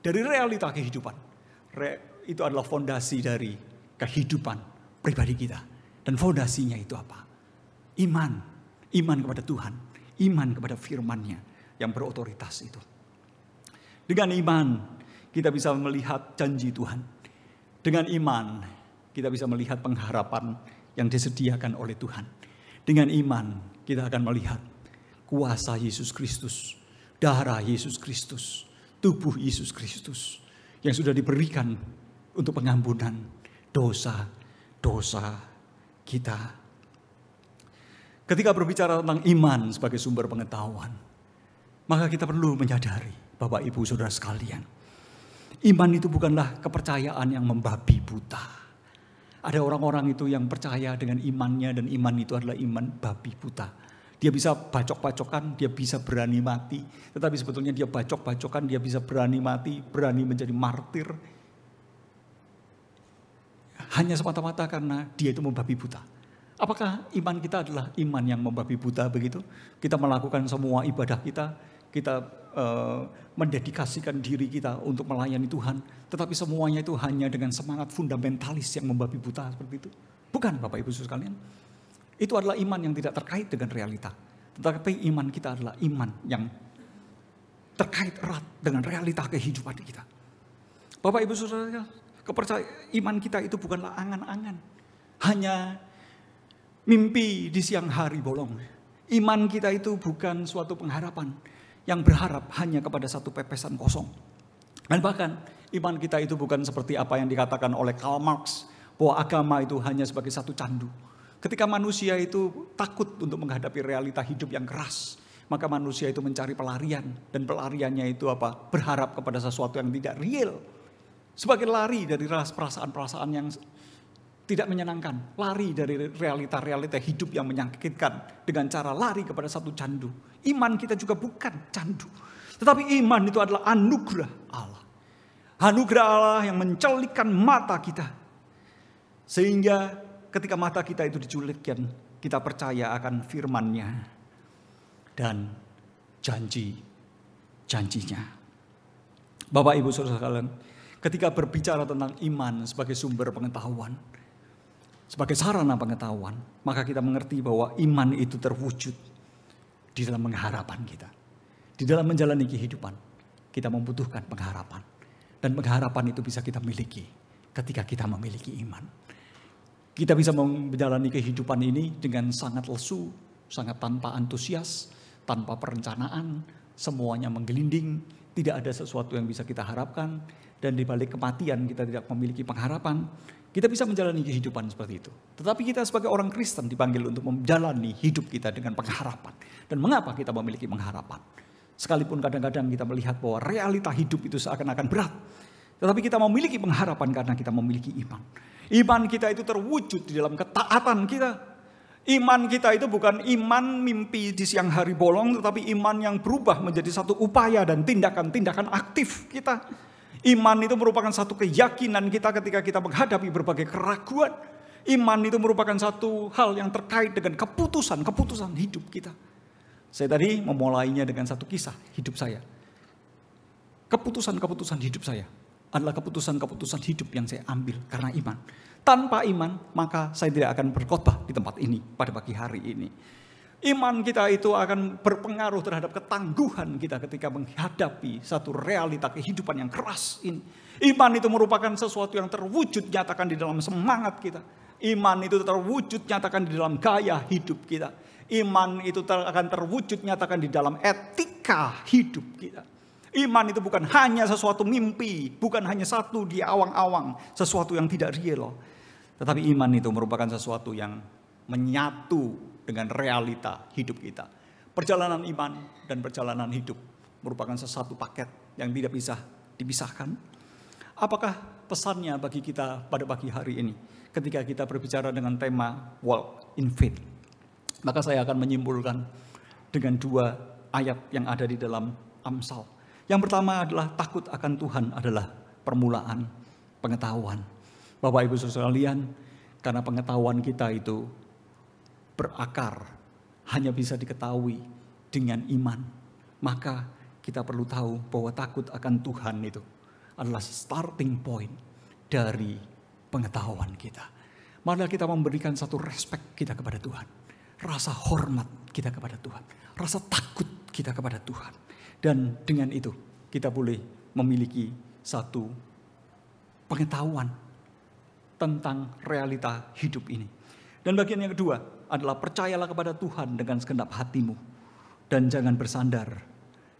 dari realita kehidupan. Itu adalah fondasi dari kehidupan pribadi kita. Dan fondasinya itu apa? Iman. Iman kepada Tuhan. Iman kepada firman-Nya yang berotoritas itu. Dengan iman kita bisa melihat janji Tuhan. Dengan iman kita bisa melihat pengharapan yang disediakan oleh Tuhan. Dengan iman kita akan melihat kuasa Yesus Kristus, darah Yesus Kristus, tubuh Yesus Kristus yang sudah diberikan untuk pengampunan dosa-dosa kita. Ketika berbicara tentang iman sebagai sumber pengetahuan, maka kita perlu menyadari, Bapak Ibu Saudara sekalian, iman itu bukanlah kepercayaan yang membabi buta. Ada orang-orang itu yang percaya dengan imannya dan iman itu adalah iman babi buta. Dia bisa bacok-bacokan, dia bisa berani mati. Tetapi sebetulnya dia bacok-bacokan, dia bisa berani mati, berani menjadi martir. hanya semata-mata karena dia itu membabi buta. Apakah iman kita adalah iman yang membabi buta begitu? Kita melakukan semua ibadah kita mendedikasikan diri kita untuk melayani Tuhan, tetapi semuanya itu hanya dengan semangat fundamentalis yang membabi buta seperti itu? Bukan, Bapak Ibu Saudara sekalian. Itu adalah iman yang tidak terkait dengan realita. Tetapi iman kita adalah iman yang terkait erat dengan realita kehidupan kita. Bapak Ibu Saudara, iman kita itu bukanlah angan-angan, hanya mimpi di siang hari bolong. Iman kita itu bukan suatu pengharapan yang berharap hanya kepada satu pepesan kosong. Dan bahkan iman kita itu bukan seperti apa yang dikatakan oleh Karl Marx, bahwa agama itu hanya sebagai satu candu. Ketika manusia itu takut untuk menghadapi realita hidup yang keras, maka manusia itu mencari pelarian. Dan pelariannya itu apa? Berharap kepada sesuatu yang tidak real. Sebagai lari dari perasaan-perasaan yang tidak menyenangkan. Lari dari realita-realita hidup yang menyakitkan. Dengan cara lari kepada satu candu. Iman kita juga bukan candu. Tetapi iman itu adalah anugerah Allah. Anugerah Allah yang mencelikkan mata kita. Sehingga ketika mata kita itu diculikkan, kita percaya akan firman-Nya dan janji-janjinya. Bapak Ibu Saudara sekalian, ketika berbicara tentang iman sebagai sumber pengetahuan, sebagai sarana pengetahuan, maka kita mengerti bahwa iman itu terwujud di dalam pengharapan kita. Di dalam menjalani kehidupan, kita membutuhkan pengharapan. Dan pengharapan itu bisa kita miliki ketika kita memiliki iman. Kita bisa menjalani kehidupan ini dengan sangat lesu, sangat tanpa antusias, tanpa perencanaan, semuanya menggelinding, tidak ada sesuatu yang bisa kita harapkan, dan di balik kematian kita tidak memiliki pengharapan. Kita bisa menjalani kehidupan seperti itu. Tetapi kita sebagai orang Kristen dipanggil untuk menjalani hidup kita dengan pengharapan. Dan mengapa kita memiliki pengharapan? Sekalipun kadang-kadang kita melihat bahwa realita hidup itu seakan-akan berat, tetapi kita memiliki pengharapan karena kita memiliki iman. Iman kita itu terwujud di dalam ketaatan kita. Iman kita itu bukan iman mimpi di siang hari bolong, tetapi iman yang berubah menjadi satu upaya dan tindakan-tindakan aktif kita. Iman itu merupakan satu keyakinan kita ketika kita menghadapi berbagai keraguan. Iman itu merupakan satu hal yang terkait dengan keputusan hidup kita. Saya tadi memulainya dengan satu kisah hidup saya. Keputusan hidup saya adalah keputusan hidup yang saya ambil karena iman. Tanpa iman, maka saya tidak akan berkhotbah di tempat ini pada pagi hari ini. Iman kita itu akan berpengaruh terhadap ketangguhan kita ketika menghadapi satu realita kehidupan yang keras ini. Iman itu merupakan sesuatu yang terwujud nyatakan di dalam semangat kita. Iman itu terwujud nyatakan di dalam gaya hidup kita. Iman itu akan terwujud nyatakan di dalam etika hidup kita. Iman itu bukan hanya sesuatu mimpi, bukan hanya satu di awang-awang, sesuatu yang tidak real. Tetapi iman itu merupakan sesuatu yang menyatu dengan realita hidup kita. Perjalanan iman dan perjalanan hidup merupakan sesuatu paket yang tidak bisa dipisahkan. Apakah pesannya bagi kita pada pagi hari ini ketika kita berbicara dengan tema Walk in Faith? Maka saya akan menyimpulkan dengan dua ayat yang ada di dalam Amsal. Yang pertama adalah takut akan Tuhan adalah permulaan pengetahuan. Bapak Ibu Saudara sekalian, karena pengetahuan kita itu berakar, hanya bisa diketahui dengan iman. Maka kita perlu tahu bahwa takut akan Tuhan itu adalah starting point dari pengetahuan kita. Marilah kita memberikan satu respect kita kepada Tuhan. Rasa hormat kita kepada Tuhan. Rasa takut kita kepada Tuhan. Dan dengan itu kita boleh memiliki satu pengetahuan tentang realita hidup ini. Dan bagian yang kedua adalah percayalah kepada Tuhan dengan segenap hatimu. Dan jangan bersandar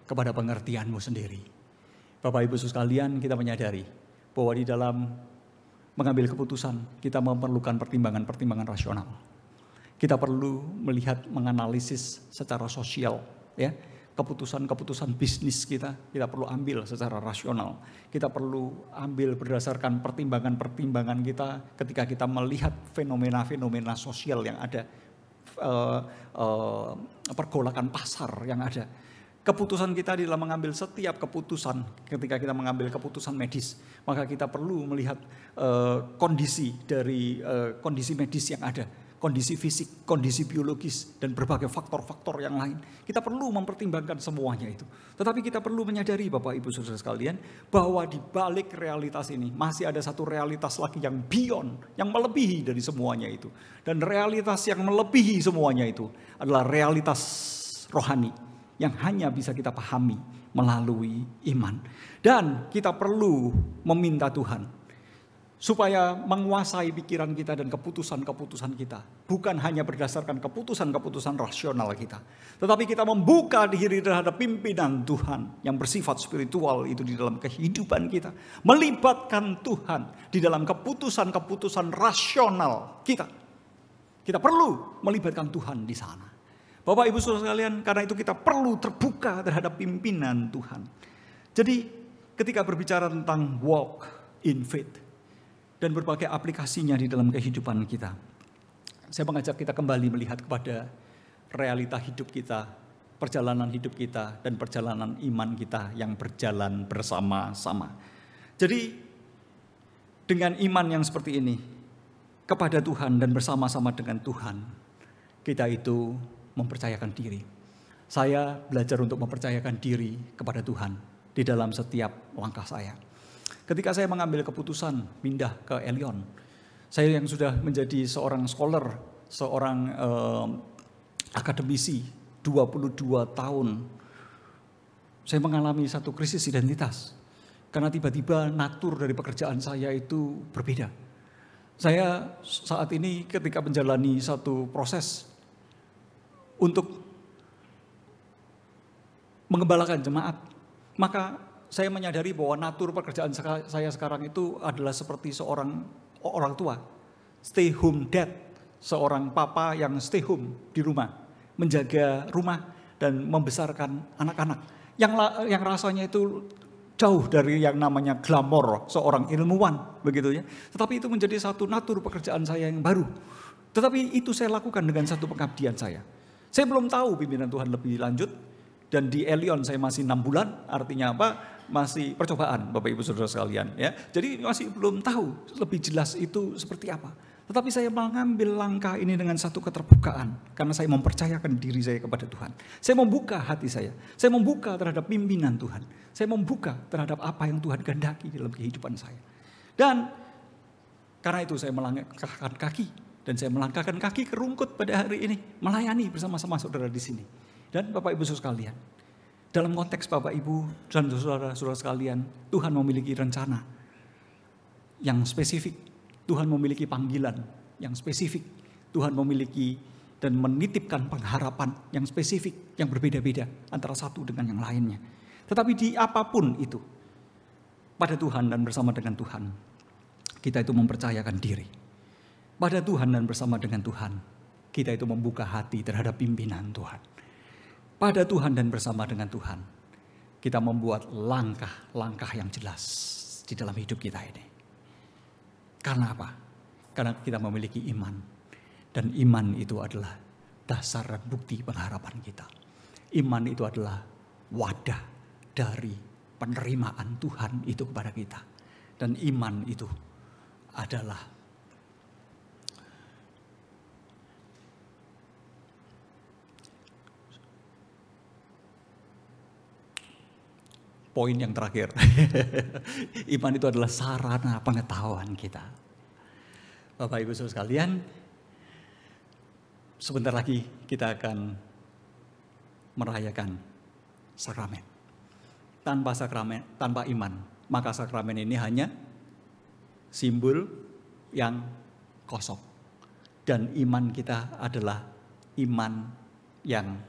kepada pengertianmu sendiri. Bapak Ibu sekalian, kita menyadari bahwa di dalam mengambil keputusan kita memerlukan pertimbangan-pertimbangan rasional. Kita perlu melihat, menganalisis secara sosial, ya. Keputusan-keputusan bisnis kita perlu ambil secara rasional. Kita perlu ambil berdasarkan pertimbangan-pertimbangan kita ketika kita melihat fenomena-fenomena sosial yang ada, pergolakan pasar yang ada. Keputusan kita di dalam mengambil setiap keputusan, ketika kita mengambil keputusan medis, maka kita perlu melihat kondisi dari kondisi medis yang ada, kondisi fisik, kondisi biologis, dan berbagai faktor-faktor yang lain. Kita perlu mempertimbangkan semuanya itu. Tetapi kita perlu menyadari Bapak Ibu Saudara sekalian, bahwa di balik realitas ini masih ada satu realitas lagi yang beyond, yang melebihi dari semuanya itu. Dan realitas yang melebihi semuanya itu adalah realitas rohani, yang hanya bisa kita pahami melalui iman. Dan kita perlu meminta Tuhan supaya menguasai pikiran kita dan keputusan-keputusan kita. Bukan hanya berdasarkan keputusan-keputusan rasional kita, tetapi kita membuka diri terhadap pimpinan Tuhan yang bersifat spiritual itu di dalam kehidupan kita. Melibatkan Tuhan di dalam keputusan-keputusan rasional kita. Kita perlu melibatkan Tuhan di sana. Bapak Ibu Saudara sekalian, karena itu kita perlu terbuka terhadap pimpinan Tuhan. Jadi ketika berbicara tentang walk in faith dan berbagai aplikasinya di dalam kehidupan kita, saya mengajak kita kembali melihat kepada realita hidup kita, perjalanan hidup kita, dan perjalanan iman kita yang berjalan bersama-sama. Jadi dengan iman yang seperti ini, kepada Tuhan dan bersama-sama dengan Tuhan, kita itu mempercayakan diri. Saya belajar untuk mempercayakan diri kepada Tuhan di dalam setiap langkah saya. Ketika saya mengambil keputusan pindah ke Elion, saya yang sudah menjadi seorang scholar, seorang akademisi 22 tahun, saya mengalami satu krisis identitas. Karena tiba-tiba natur dari pekerjaan saya itu berbeda. Saya saat ini ketika menjalani satu proses untuk mengembalakan jemaat, maka saya menyadari bahwa natur pekerjaan saya sekarang itu adalah seperti seorang orang tua, stay home dad, seorang papa yang stay home di rumah, menjaga rumah dan membesarkan anak-anak, yang rasanya itu jauh dari yang namanya glamor seorang ilmuwan, begitu ya. Tetapi itu menjadi satu natur pekerjaan saya yang baru. Tetapi itu saya lakukan dengan satu pengabdian saya. Saya belum tahu pimpinan Tuhan lebih lanjut, dan di Elion saya masih 6 bulan, artinya apa? Masih percobaan Bapak Ibu Saudara sekalian ya. Jadi masih belum tahu lebih jelas itu seperti apa. Tetapi saya mengambil langkah ini dengan satu keterbukaan, karena saya mempercayakan diri saya kepada Tuhan. Saya membuka hati saya membuka terhadap pimpinan Tuhan. Saya membuka terhadap apa yang Tuhan kehendaki dalam kehidupan saya. Dan karena itu saya melangkahkan kaki. Dan saya melangkahkan kaki ke Rungkut pada hari ini, melayani bersama-sama saudara di sini. Dan Bapak Ibu Saudara sekalian, dalam konteks Bapak Ibu dan saudara-saudara sekalian, Tuhan memiliki rencana yang spesifik. Tuhan memiliki panggilan yang spesifik. Tuhan memiliki dan menitipkan pengharapan yang spesifik, yang berbeda-beda antara satu dengan yang lainnya. Tetapi di apapun itu, pada Tuhan dan bersama dengan Tuhan, kita itu mempercayakan diri. Pada Tuhan dan bersama dengan Tuhan, kita itu membuka hati terhadap pimpinan Tuhan. Pada Tuhan dan bersama dengan Tuhan, kita membuat langkah-langkah yang jelas di dalam hidup kita ini. Karena apa? Karena kita memiliki iman. Dan iman itu adalah dasar dan bukti pengharapan kita. Iman itu adalah wadah dari penerimaan Tuhan itu kepada kita. Dan iman itu adalah poin yang terakhir. Iman itu adalah sarana pengetahuan kita. Bapak Ibu Saudara sekalian, sebentar lagi kita akan merayakan sakramen. Tanpa sakramen, tanpa iman, maka sakramen ini hanya simbol yang kosong. Dan iman kita adalah iman yang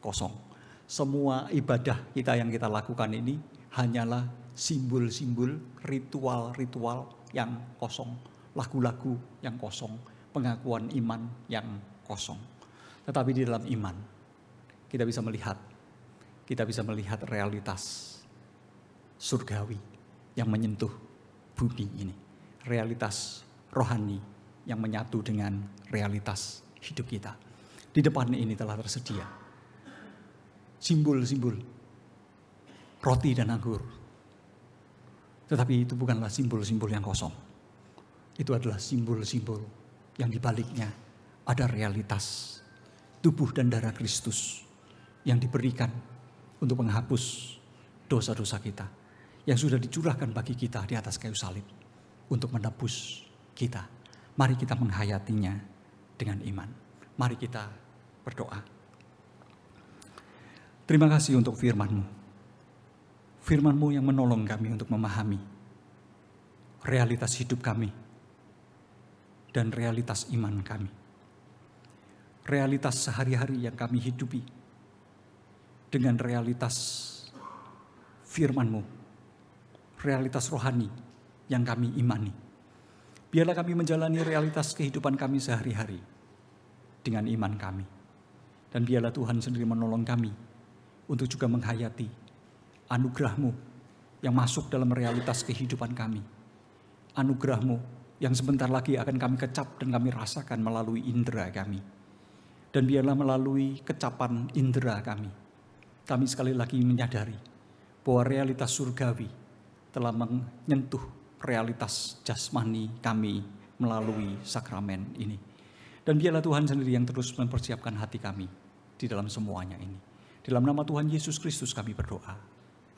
kosong. Semua ibadah kita yang kita lakukan ini hanyalah simbol-simbol, ritual-ritual yang kosong, lagu-lagu yang kosong, pengakuan iman yang kosong. Tetapi di dalam iman kita bisa melihat realitas surgawi yang menyentuh bumi ini, realitas rohani yang menyatu dengan realitas hidup kita. Di depan ini telah tersedia simbol-simbol roti dan anggur. Tetapi itu bukanlah simbol-simbol yang kosong. Itu adalah simbol-simbol yang dibaliknya ada realitas tubuh dan darah Kristus yang diberikan untuk menghapus dosa-dosa kita, yang sudah dicurahkan bagi kita di atas kayu salib untuk menebus kita. Mari kita menghayatinya dengan iman. Mari kita berdoa. Terima kasih untuk firman-Mu. Firman-Mu yang menolong kami untuk memahami realitas hidup kami dan realitas iman kami. Realitas sehari-hari yang kami hidupi dengan realitas firman-Mu, realitas rohani yang kami imani. Biarlah kami menjalani realitas kehidupan kami sehari-hari dengan iman kami. Dan biarlah Tuhan sendiri menolong kami untuk juga menghayati anugerah-Mu yang masuk dalam realitas kehidupan kami. Anugerah-Mu yang sebentar lagi akan kami kecap dan kami rasakan melalui indera kami. Dan biarlah melalui kecapan indera kami sekali lagi menyadari bahwa realitas surgawi telah menyentuh realitas jasmani kami melalui sakramen ini. Dan biarlah Tuhan sendiri yang terus mempersiapkan hati kami di dalam semuanya ini. Dalam nama Tuhan Yesus Kristus kami berdoa.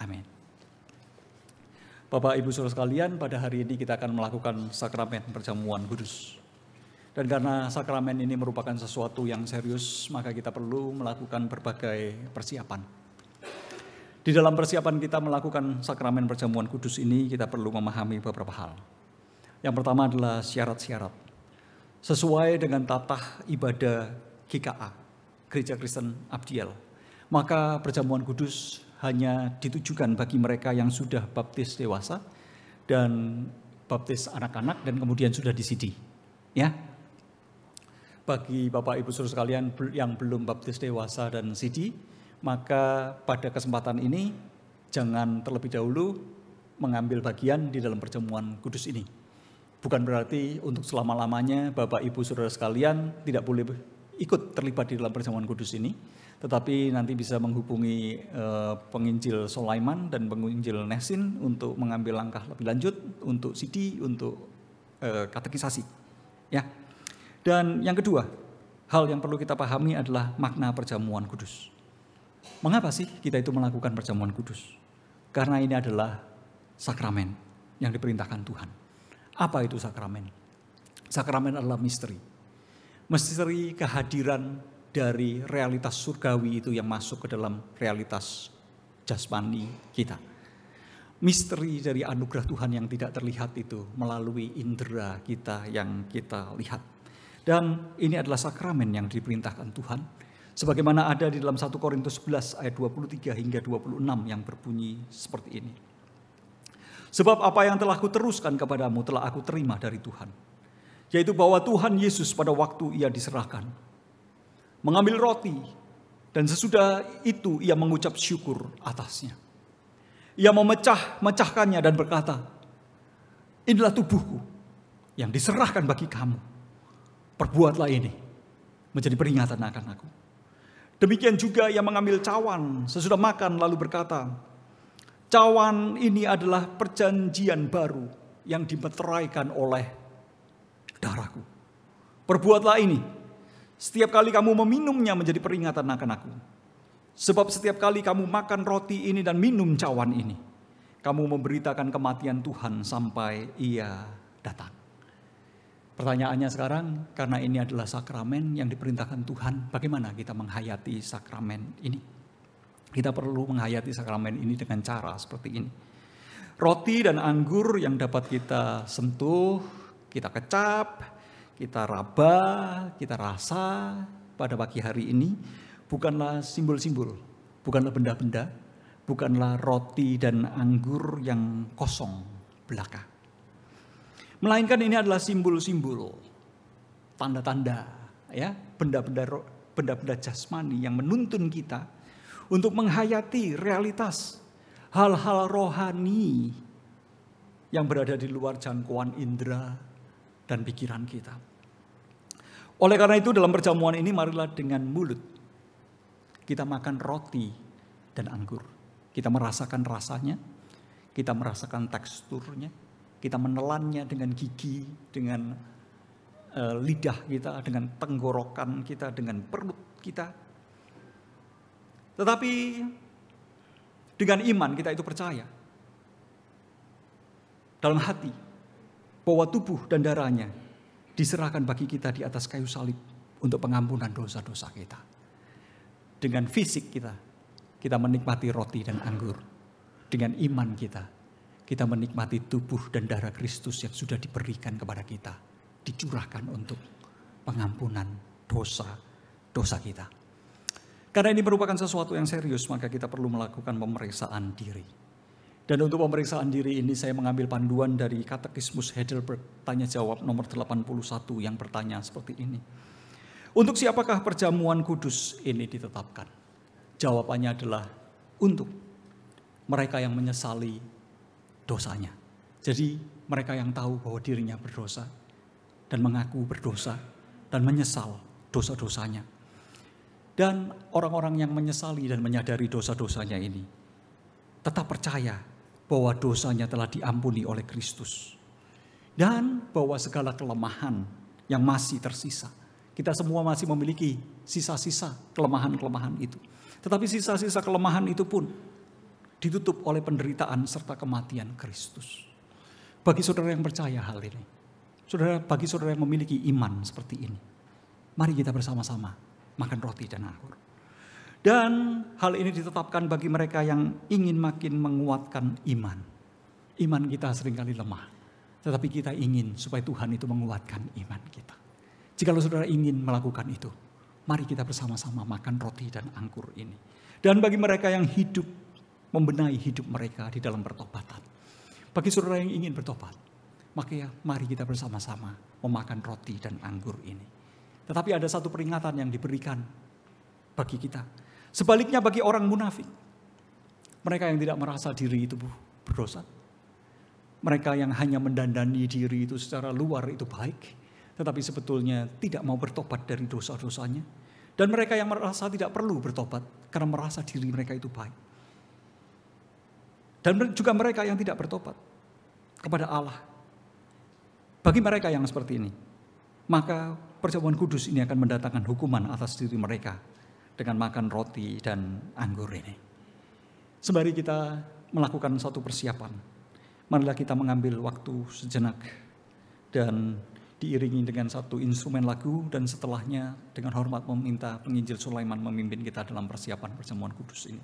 Amin. Bapak, Ibu, Saudara sekalian, pada hari ini kita akan melakukan sakramen perjamuan kudus. Dan karena sakramen ini merupakan sesuatu yang serius, maka kita perlu melakukan berbagai persiapan. Di dalam persiapan kita melakukan sakramen perjamuan kudus ini, kita perlu memahami beberapa hal. Yang pertama adalah syarat-syarat. Sesuai dengan tata ibadah GKA, Gereja Kristen Abdiel, maka perjamuan kudus hanya ditujukan bagi mereka yang sudah baptis dewasa dan baptis anak-anak dan kemudian sudah disidi. Ya. Bagi Bapak Ibu Saudara sekalian yang belum baptis dewasa dan sidi, maka pada kesempatan ini jangan terlebih dahulu mengambil bagian di dalam perjamuan kudus ini. Bukan berarti untuk selama-lamanya Bapak Ibu Saudara sekalian tidak boleh ikut terlibat di dalam perjamuan kudus ini, tetapi nanti bisa menghubungi penginjil Sulaiman dan penginjil Nesin untuk mengambil langkah lebih lanjut untuk sidi, untuk katekisasi. Ya. Dan yang kedua, hal yang perlu kita pahami adalah makna perjamuan kudus. Mengapa sih kita itu melakukan perjamuan kudus? Karena ini adalah sakramen yang diperintahkan Tuhan. Apa itu sakramen? Sakramen adalah misteri. Misteri kehadiran dari realitas surgawi itu yang masuk ke dalam realitas jasmani kita. Misteri dari anugerah Tuhan yang tidak terlihat itu melalui indera kita yang kita lihat. Dan ini adalah sakramen yang diperintahkan Tuhan. Sebagaimana ada di dalam 1 Korintus 11 ayat 23 hingga 26 yang berbunyi seperti ini. Sebab apa yang telah kuteruskan kepadamu telah aku terima dari Tuhan. Yaitu bahwa Tuhan Yesus pada waktu ia diserahkan, mengambil roti dan sesudah itu ia mengucap syukur atasnya. Ia memecahkannya dan berkata, inilah tubuhku yang diserahkan bagi kamu. Perbuatlah ini menjadi peringatan akan aku. Demikian juga ia mengambil cawan sesudah makan lalu berkata, cawan ini adalah perjanjian baru yang dimeteraikan oleh darahku. Perbuatlah ini setiap kali kamu meminumnya menjadi peringatan akan aku. Sebab setiap kali kamu makan roti ini dan minum cawan ini, kamu memberitakan kematian Tuhan sampai ia datang. Pertanyaannya sekarang, karena ini adalah sakramen yang diperintahkan Tuhan, bagaimana kita menghayati sakramen ini? Kita perlu menghayati sakramen ini dengan cara seperti ini. Roti dan anggur yang dapat kita sentuh, kita kecap, kita raba, kita rasa pada pagi hari ini bukanlah simbol-simbol, bukanlah benda-benda, bukanlah roti dan anggur yang kosong belaka. Melainkan ini adalah simbol-simbol, tanda-tanda, ya, benda-benda jasmani yang menuntun kita untuk menghayati realitas hal-hal rohani yang berada di luar jangkauan indera dan pikiran kita. Oleh karena itu dalam perjamuan ini marilah dengan mulut kita makan roti dan anggur. Kita merasakan rasanya, kita merasakan teksturnya, kita menelannya dengan gigi, dengan lidah kita, dengan tenggorokan kita, dengan perut kita. Tetapi dengan iman kita itu percaya dalam hati bahwa tubuh dan darahnya diserahkan bagi kita di atas kayu salib untuk pengampunan dosa-dosa kita. Dengan fisik kita menikmati roti dan anggur. Dengan iman kita menikmati tubuh dan darah Kristus yang sudah diberikan kepada kita, dicurahkan untuk pengampunan dosa-dosa kita. Karena ini merupakan sesuatu yang serius, maka kita perlu melakukan pemeriksaan diri. Dan untuk pemeriksaan diri ini saya mengambil panduan dari Katekismus Heidelberg Tanya Jawab nomor 81 yang bertanya seperti ini. Untuk siapakah perjamuan kudus ini ditetapkan? Jawabannya adalah untuk mereka yang menyesali dosanya. Jadi mereka yang tahu bahwa dirinya berdosa dan mengaku berdosa dan menyesal dosa-dosanya. Dan orang-orang yang menyesali dan menyadari dosa-dosanya ini tetap percaya bahwa dosanya telah diampuni oleh Kristus. Dan bahwa segala kelemahan yang masih tersisa, kita semua masih memiliki sisa-sisa kelemahan-kelemahan itu. Tetapi sisa-sisa kelemahan itu pun ditutup oleh penderitaan serta kematian Kristus. Bagi saudara yang percaya hal ini, bagi saudara yang memiliki iman seperti ini, mari kita bersama-sama makan roti dan anggur. Dan hal ini ditetapkan bagi mereka yang ingin makin menguatkan iman. Iman kita seringkali lemah, tetapi kita ingin supaya Tuhan itu menguatkan iman kita. Jikalau saudara ingin melakukan itu, mari kita bersama-sama makan roti dan anggur ini. Dan bagi mereka yang hidup, membenahi hidup mereka di dalam pertobatan. Bagi saudara yang ingin bertobat, maka mari kita bersama-sama memakan roti dan anggur ini. Tetapi ada satu peringatan yang diberikan bagi kita. Sebaliknya bagi orang munafik, mereka yang tidak merasa diri itu berdosa, mereka yang hanya mendandani diri itu secara luar itu baik, tetapi sebetulnya tidak mau bertobat dari dosa-dosanya. Dan mereka yang merasa tidak perlu bertobat karena merasa diri mereka itu baik. Dan juga mereka yang tidak bertobat kepada Allah. Bagi mereka yang seperti ini, maka perjamuan kudus ini akan mendatangkan hukuman atas diri mereka dengan makan roti dan anggur ini. Sembari kita melakukan suatu persiapan, marilah kita mengambil waktu sejenak dan diiringi dengan satu instrumen lagu, dan setelahnya dengan hormat meminta penginjil Sulaiman memimpin kita dalam persiapan perjamuan kudus ini.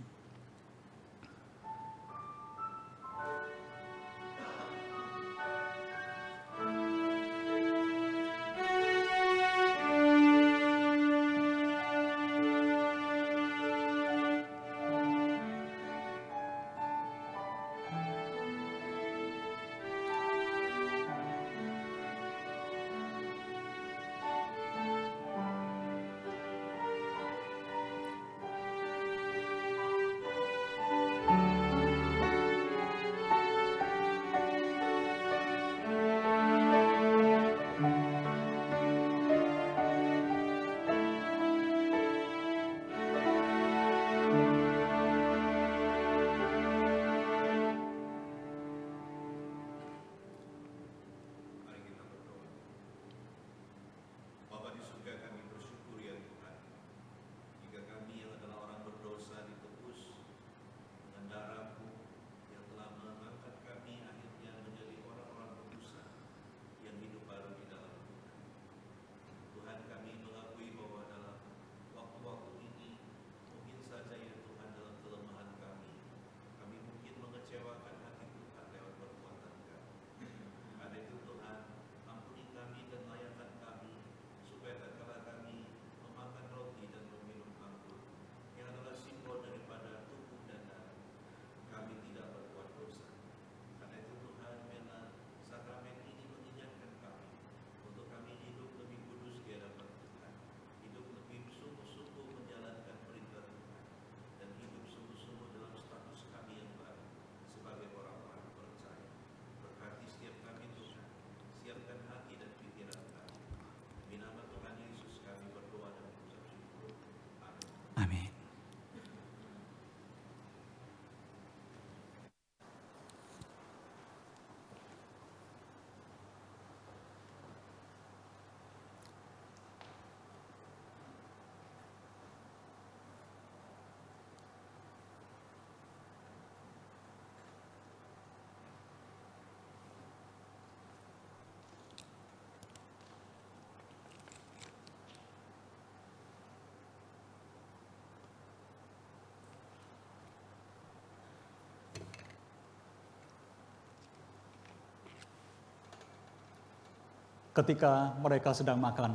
ketika mereka sedang makan,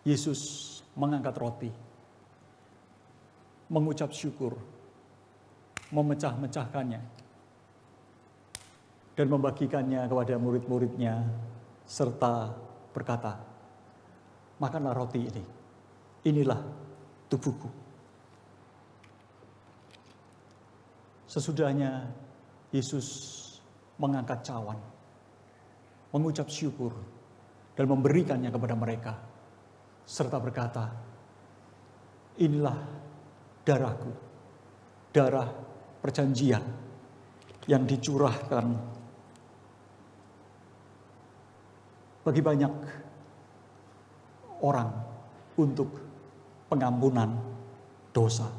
Yesus mengangkat roti, mengucap syukur, memecah-mecahkannya, dan membagikannya kepada murid-muridnya, serta berkata, makanlah roti ini, inilah tubuhku. Sesudahnya Yesus mengangkat cawan, mengucap syukur, dan memberikannya kepada mereka, serta berkata, inilah darahku, darah perjanjian yang dicurahkan bagi banyak orang untuk pengampunan dosa.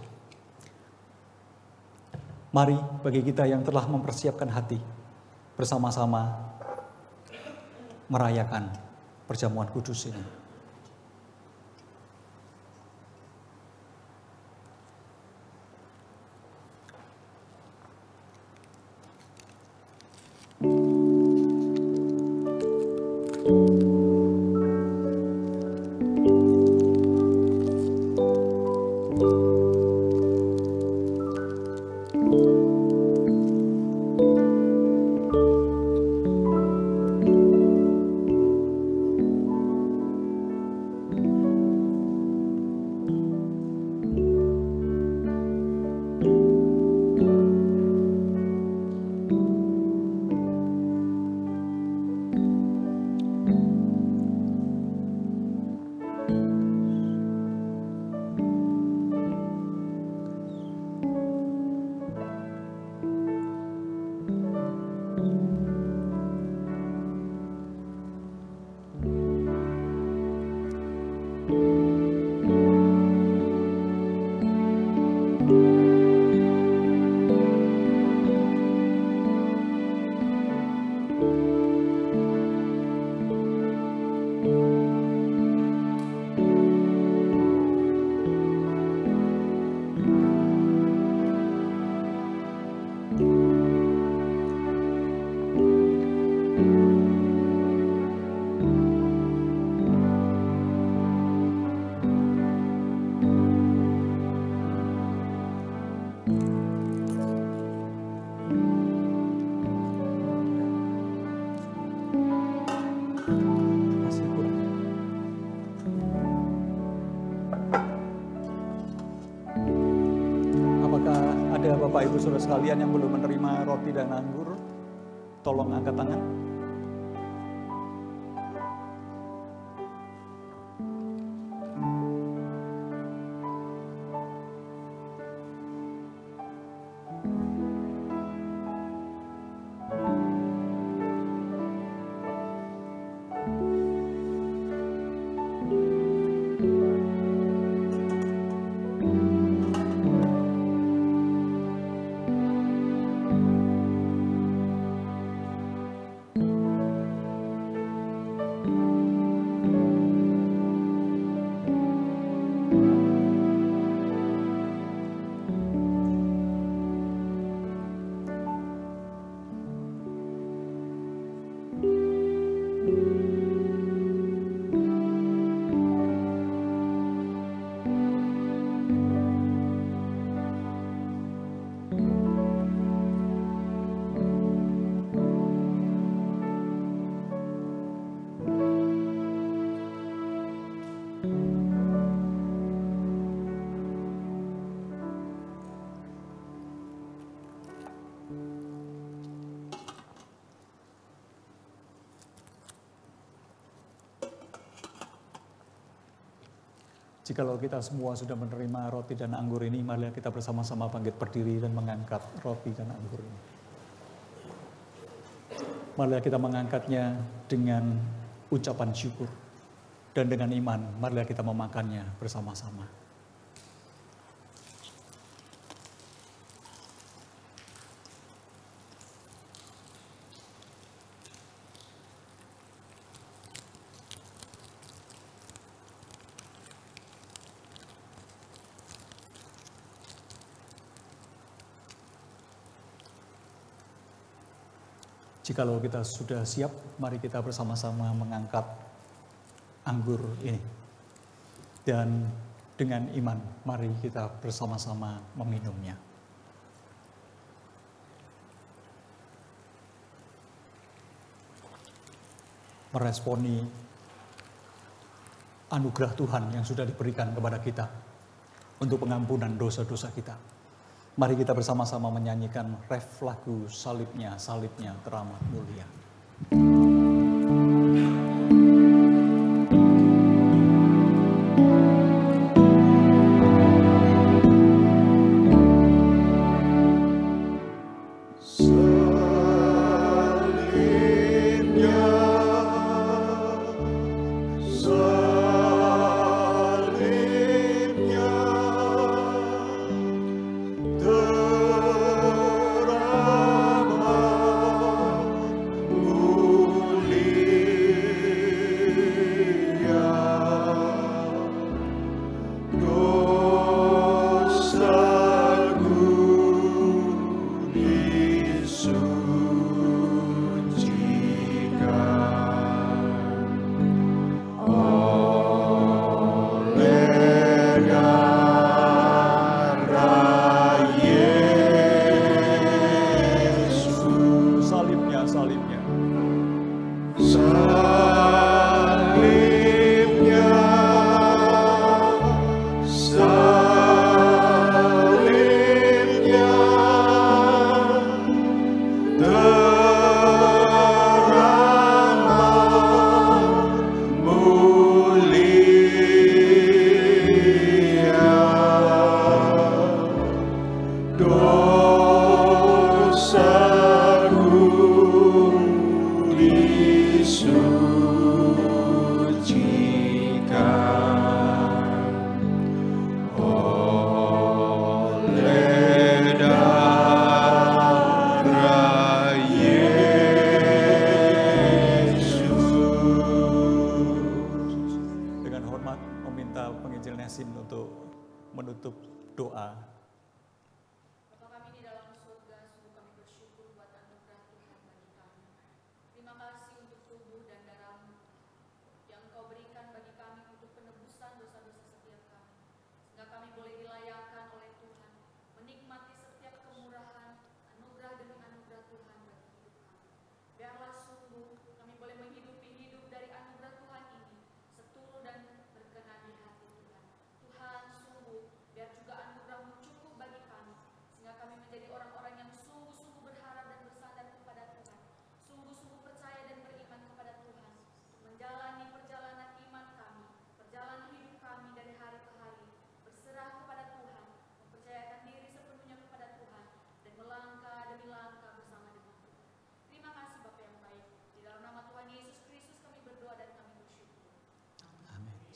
Mari bagi kita yang telah mempersiapkan hati, bersama-sama merayakan perjamuan kudus ini. Bapak Ibu Saudara sekalian yang belum menerima roti dan anggur, tolong angkat tangan. Jikalau kita semua sudah menerima roti dan anggur ini, marilah kita bersama-sama bangkit berdiri dan mengangkat roti dan anggur ini. Marilah kita mengangkatnya dengan ucapan syukur. Dan dengan iman, marilah kita memakannya bersama-sama. Jikalau kita sudah siap, mari kita bersama-sama mengangkat anggur ini. Dan dengan iman, mari kita bersama-sama meminumnya. Meresponi anugerah Tuhan yang sudah diberikan kepada kita untuk pengampunan dosa-dosa kita. Mari kita bersama-sama menyanyikan ref lagu salibnya, salibnya teramat mulia.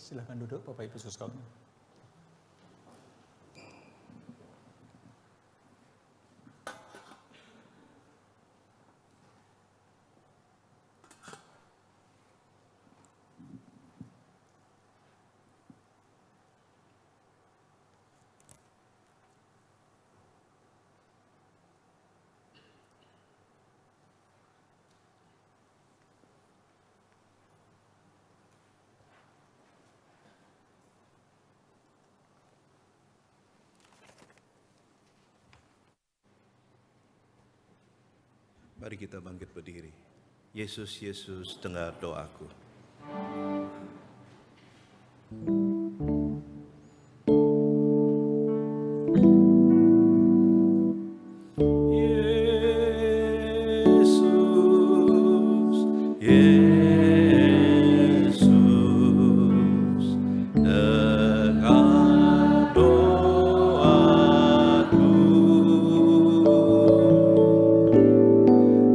Silakan duduk Bapak Ibu Saudara sekalian. Mari kita bangkit berdiri. Yesus, Yesus, dengar doaku.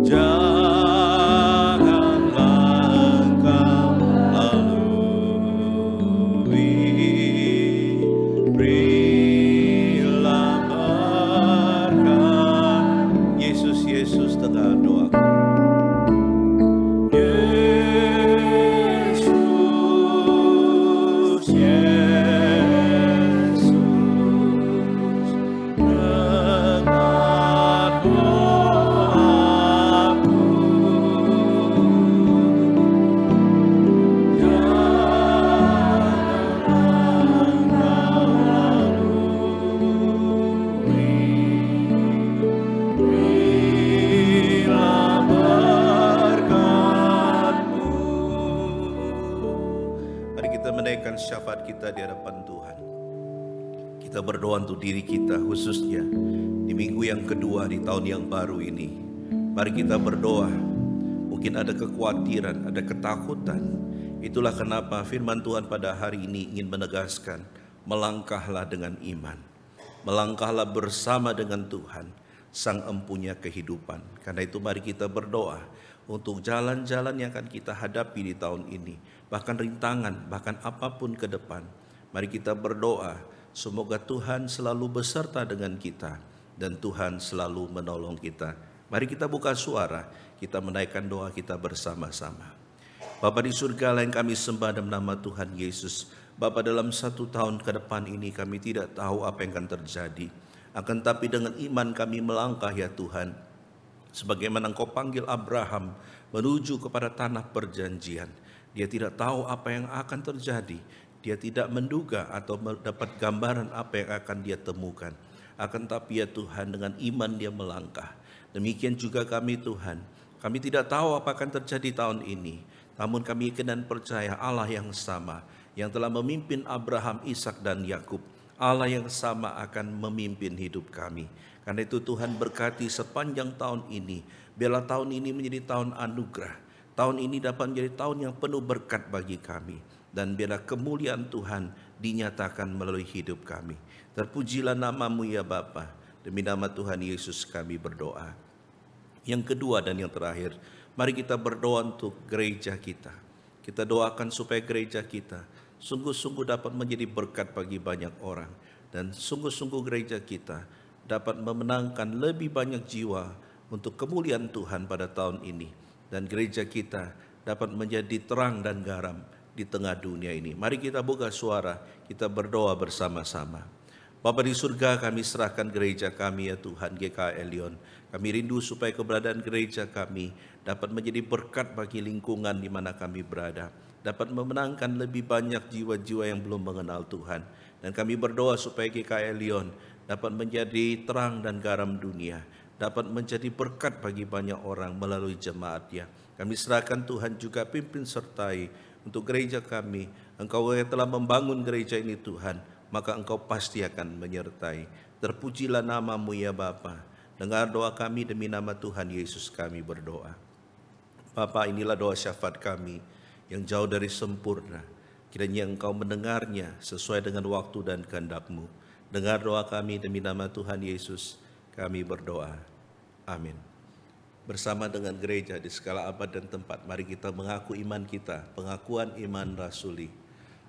Janganlah engkau syafaat kita di hadapan Tuhan. Kita berdoa untuk diri kita khususnya di minggu yang kedua di tahun yang baru ini. Mari kita berdoa. Mungkin ada kekhawatiran, ada ketakutan. Itulah kenapa firman Tuhan pada hari ini ingin menegaskan, melangkahlah dengan iman. Melangkahlah bersama dengan Tuhan, Sang Empunya kehidupan. Karena itu mari kita berdoa untuk jalan-jalan yang akan kita hadapi di tahun ini. Bahkan rintangan, bahkan apapun ke depan. Mari kita berdoa, semoga Tuhan selalu beserta dengan kita dan Tuhan selalu menolong kita. Mari kita buka suara, kita menaikkan doa kita bersama-sama. Bapa di surga yang kami sembah dalam nama Tuhan Yesus. Bapa, dalam 1 tahun ke depan ini kami tidak tahu apa yang akan terjadi. Akan tapi dengan iman kami melangkah ya Tuhan. Sebagaimana Engkau panggil Abraham menuju kepada tanah perjanjian. Dia tidak tahu apa yang akan terjadi. Dia tidak menduga atau mendapat gambaran apa yang akan dia temukan. Akan tapi ya Tuhan, dengan iman dia melangkah. Demikian juga kami Tuhan. Kami tidak tahu apa akan terjadi tahun ini. Namun kami yakin dan percaya Allah yang sama yang telah memimpin Abraham, Ishak dan Yakub. Allah yang sama akan memimpin hidup kami. Karena itu Tuhan berkati sepanjang tahun ini. Biarlah tahun ini menjadi tahun anugerah. Tahun ini dapat menjadi tahun yang penuh berkat bagi kami. Dan biarlah kemuliaan Tuhan dinyatakan melalui hidup kami. Terpujilah nama-Mu ya Bapa. Demi nama Tuhan Yesus kami berdoa. Yang kedua dan yang terakhir, mari kita berdoa untuk gereja kita. Kita doakan supaya gereja kita sungguh-sungguh dapat menjadi berkat bagi banyak orang. Dan sungguh-sungguh gereja kita dapat memenangkan lebih banyak jiwa untuk kemuliaan Tuhan pada tahun ini. Dan gereja kita dapat menjadi terang dan garam di tengah dunia ini. Mari kita buka suara, kita berdoa bersama-sama. Bapa di surga, kami serahkan gereja kami ya Tuhan, GKI Elion. Kami rindu supaya keberadaan gereja kami dapat menjadi berkat bagi lingkungan di mana kami berada. Dapat memenangkan lebih banyak jiwa-jiwa yang belum mengenal Tuhan. Dan kami berdoa supaya GKI Elion dapat menjadi terang dan garam dunia. Dapat menjadi berkat bagi banyak orang melalui jemaatnya. Kami serahkan Tuhan juga pimpin sertai untuk gereja kami. Engkau yang telah membangun gereja ini Tuhan, maka Engkau pasti akan menyertai. Terpujilah nama-Mu ya Bapa. Dengar doa kami demi nama Tuhan Yesus kami berdoa. Bapa, inilah doa syafaat kami yang jauh dari sempurna. Kiranya Engkau mendengarnya sesuai dengan waktu dan kehendak-Mu. Dengar doa kami demi nama Tuhan Yesus kami berdoa. Amin. Bersama dengan gereja di segala abad dan tempat, mari kita mengaku iman kita, pengakuan iman rasuli.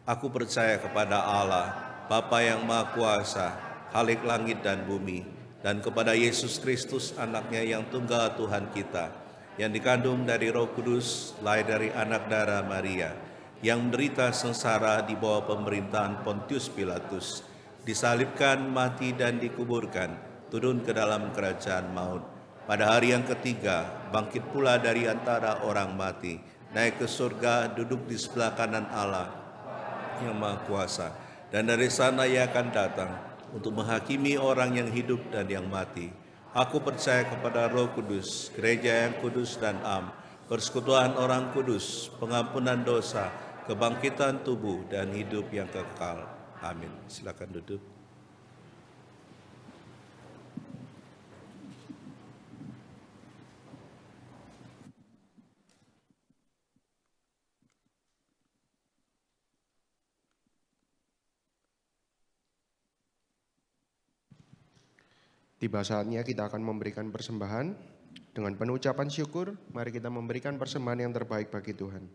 Aku percaya kepada Allah, Bapa yang Maha Kuasa, Khalik langit dan bumi, dan kepada Yesus Kristus anaknya yang tunggal Tuhan kita, yang dikandung dari Roh Kudus, lahir dari anak darah Maria, yang menderita sengsara di bawah pemerintahan Pontius Pilatus, disalibkan, mati dan dikuburkan, turun ke dalam kerajaan maut. Pada hari yang ketiga, bangkit pula dari antara orang mati, naik ke surga, duduk di sebelah kanan Allah yang Maha Kuasa. Dan dari sana Ia akan datang untuk menghakimi orang yang hidup dan yang mati. Aku percaya kepada Roh Kudus, gereja yang kudus dan am, persekutuan orang kudus, pengampunan dosa, kebangkitan tubuh dan hidup yang kekal. Amin. Silakan duduk. Tiba saatnya kita akan memberikan persembahan. Dengan penuh ucapan syukur, mari kita memberikan persembahan yang terbaik bagi Tuhan.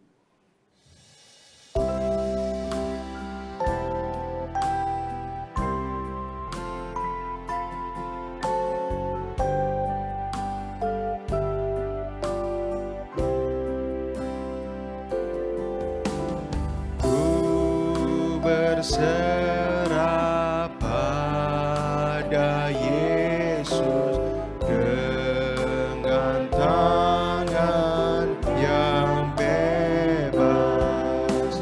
Ku berserah pada Yesus dengan tangan yang bebas,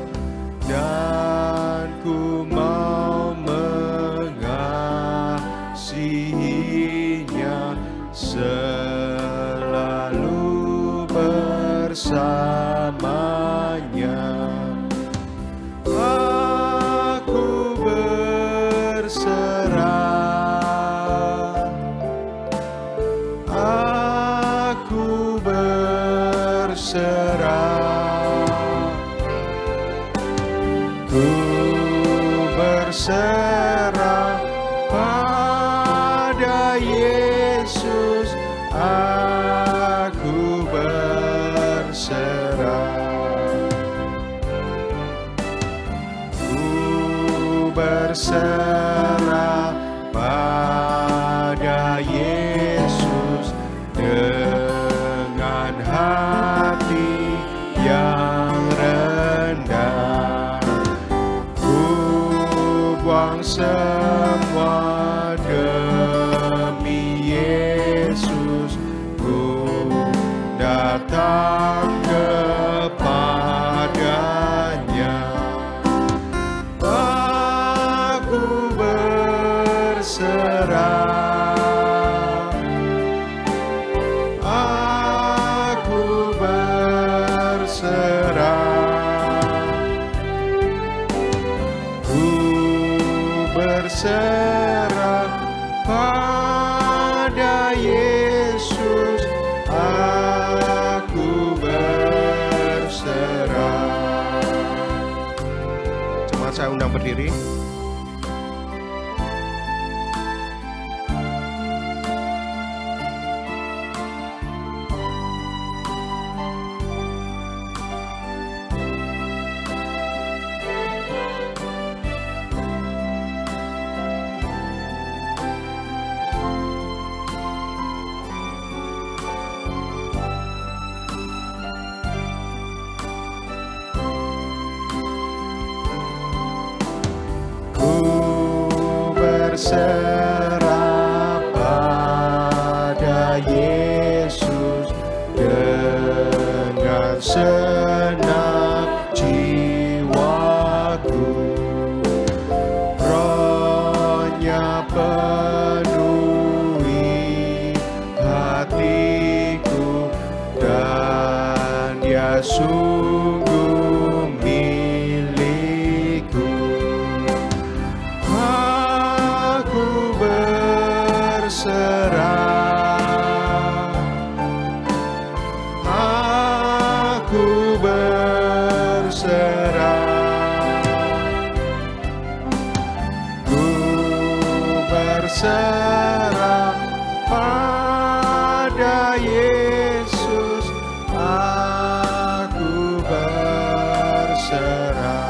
dan ku mau mengasihinya selalu bersamanya. Haleluya. datang kepadanya. Aku berserah, aku berserah, ku berserah pada Yesus, aku berserah. Jemaat saya undang berdiri. Berserah pada Yesus dengan senang jiwaku, Roh-Nya penuhi hatiku, dan Dia sungguh milikku. Aku berserah, ku berserah pada Yesus, aku berserah.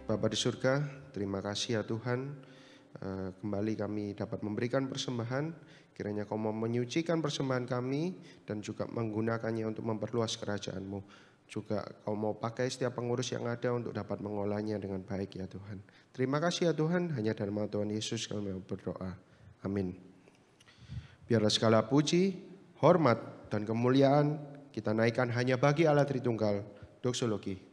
Bapa di surga, terima kasih ya Tuhan, kembali kami dapat memberikan persembahan. Kiranya Kau mau menyucikan persembahan kami dan juga menggunakannya untuk memperluas kerajaan-Mu. Juga Kau mau pakai setiap pengurus yang ada untuk dapat mengolahnya dengan baik ya Tuhan. Terima kasih ya Tuhan, hanya dalam nama Tuhan Yesus kami berdoa. Amin. Biarlah segala puji, hormat, dan kemuliaan kita naikkan hanya bagi Allah Tritunggal. Doksologi.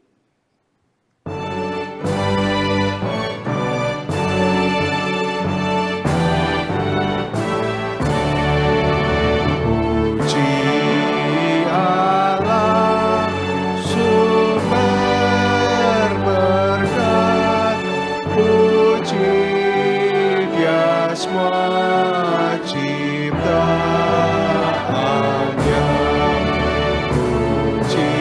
Semua ciptaannya, puji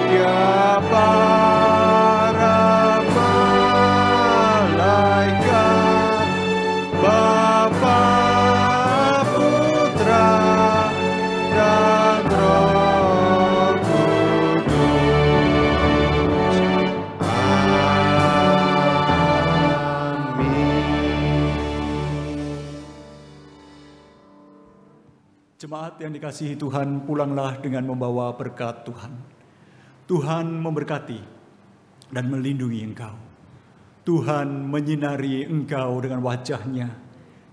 Dia para malaikat, Bapa, Putra, dan Roh Kudus. Jemaat yang dikasihi Tuhan, pulanglah dengan membawa berkat Tuhan. Tuhan memberkati dan melindungi engkau. Tuhan menyinari engkau dengan wajah-Nya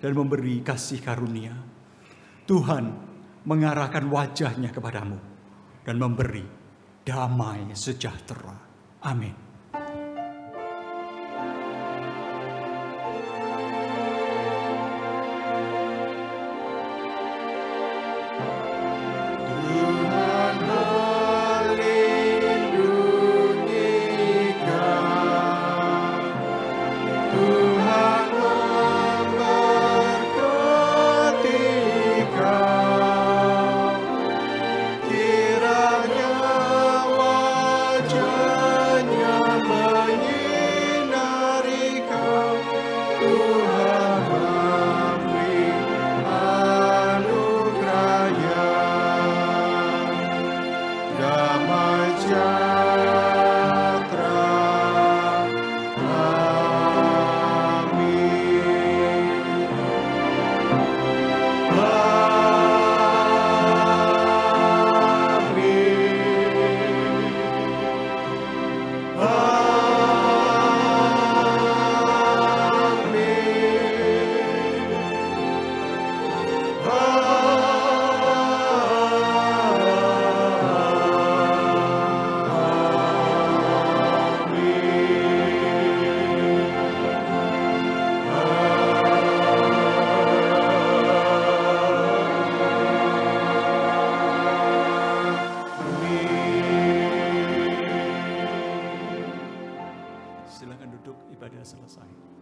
dan memberi kasih karunia. Tuhan mengarahkan wajah-Nya kepadamu dan memberi damai sejahtera. Amin. Kiranya wajah-Nya selesai.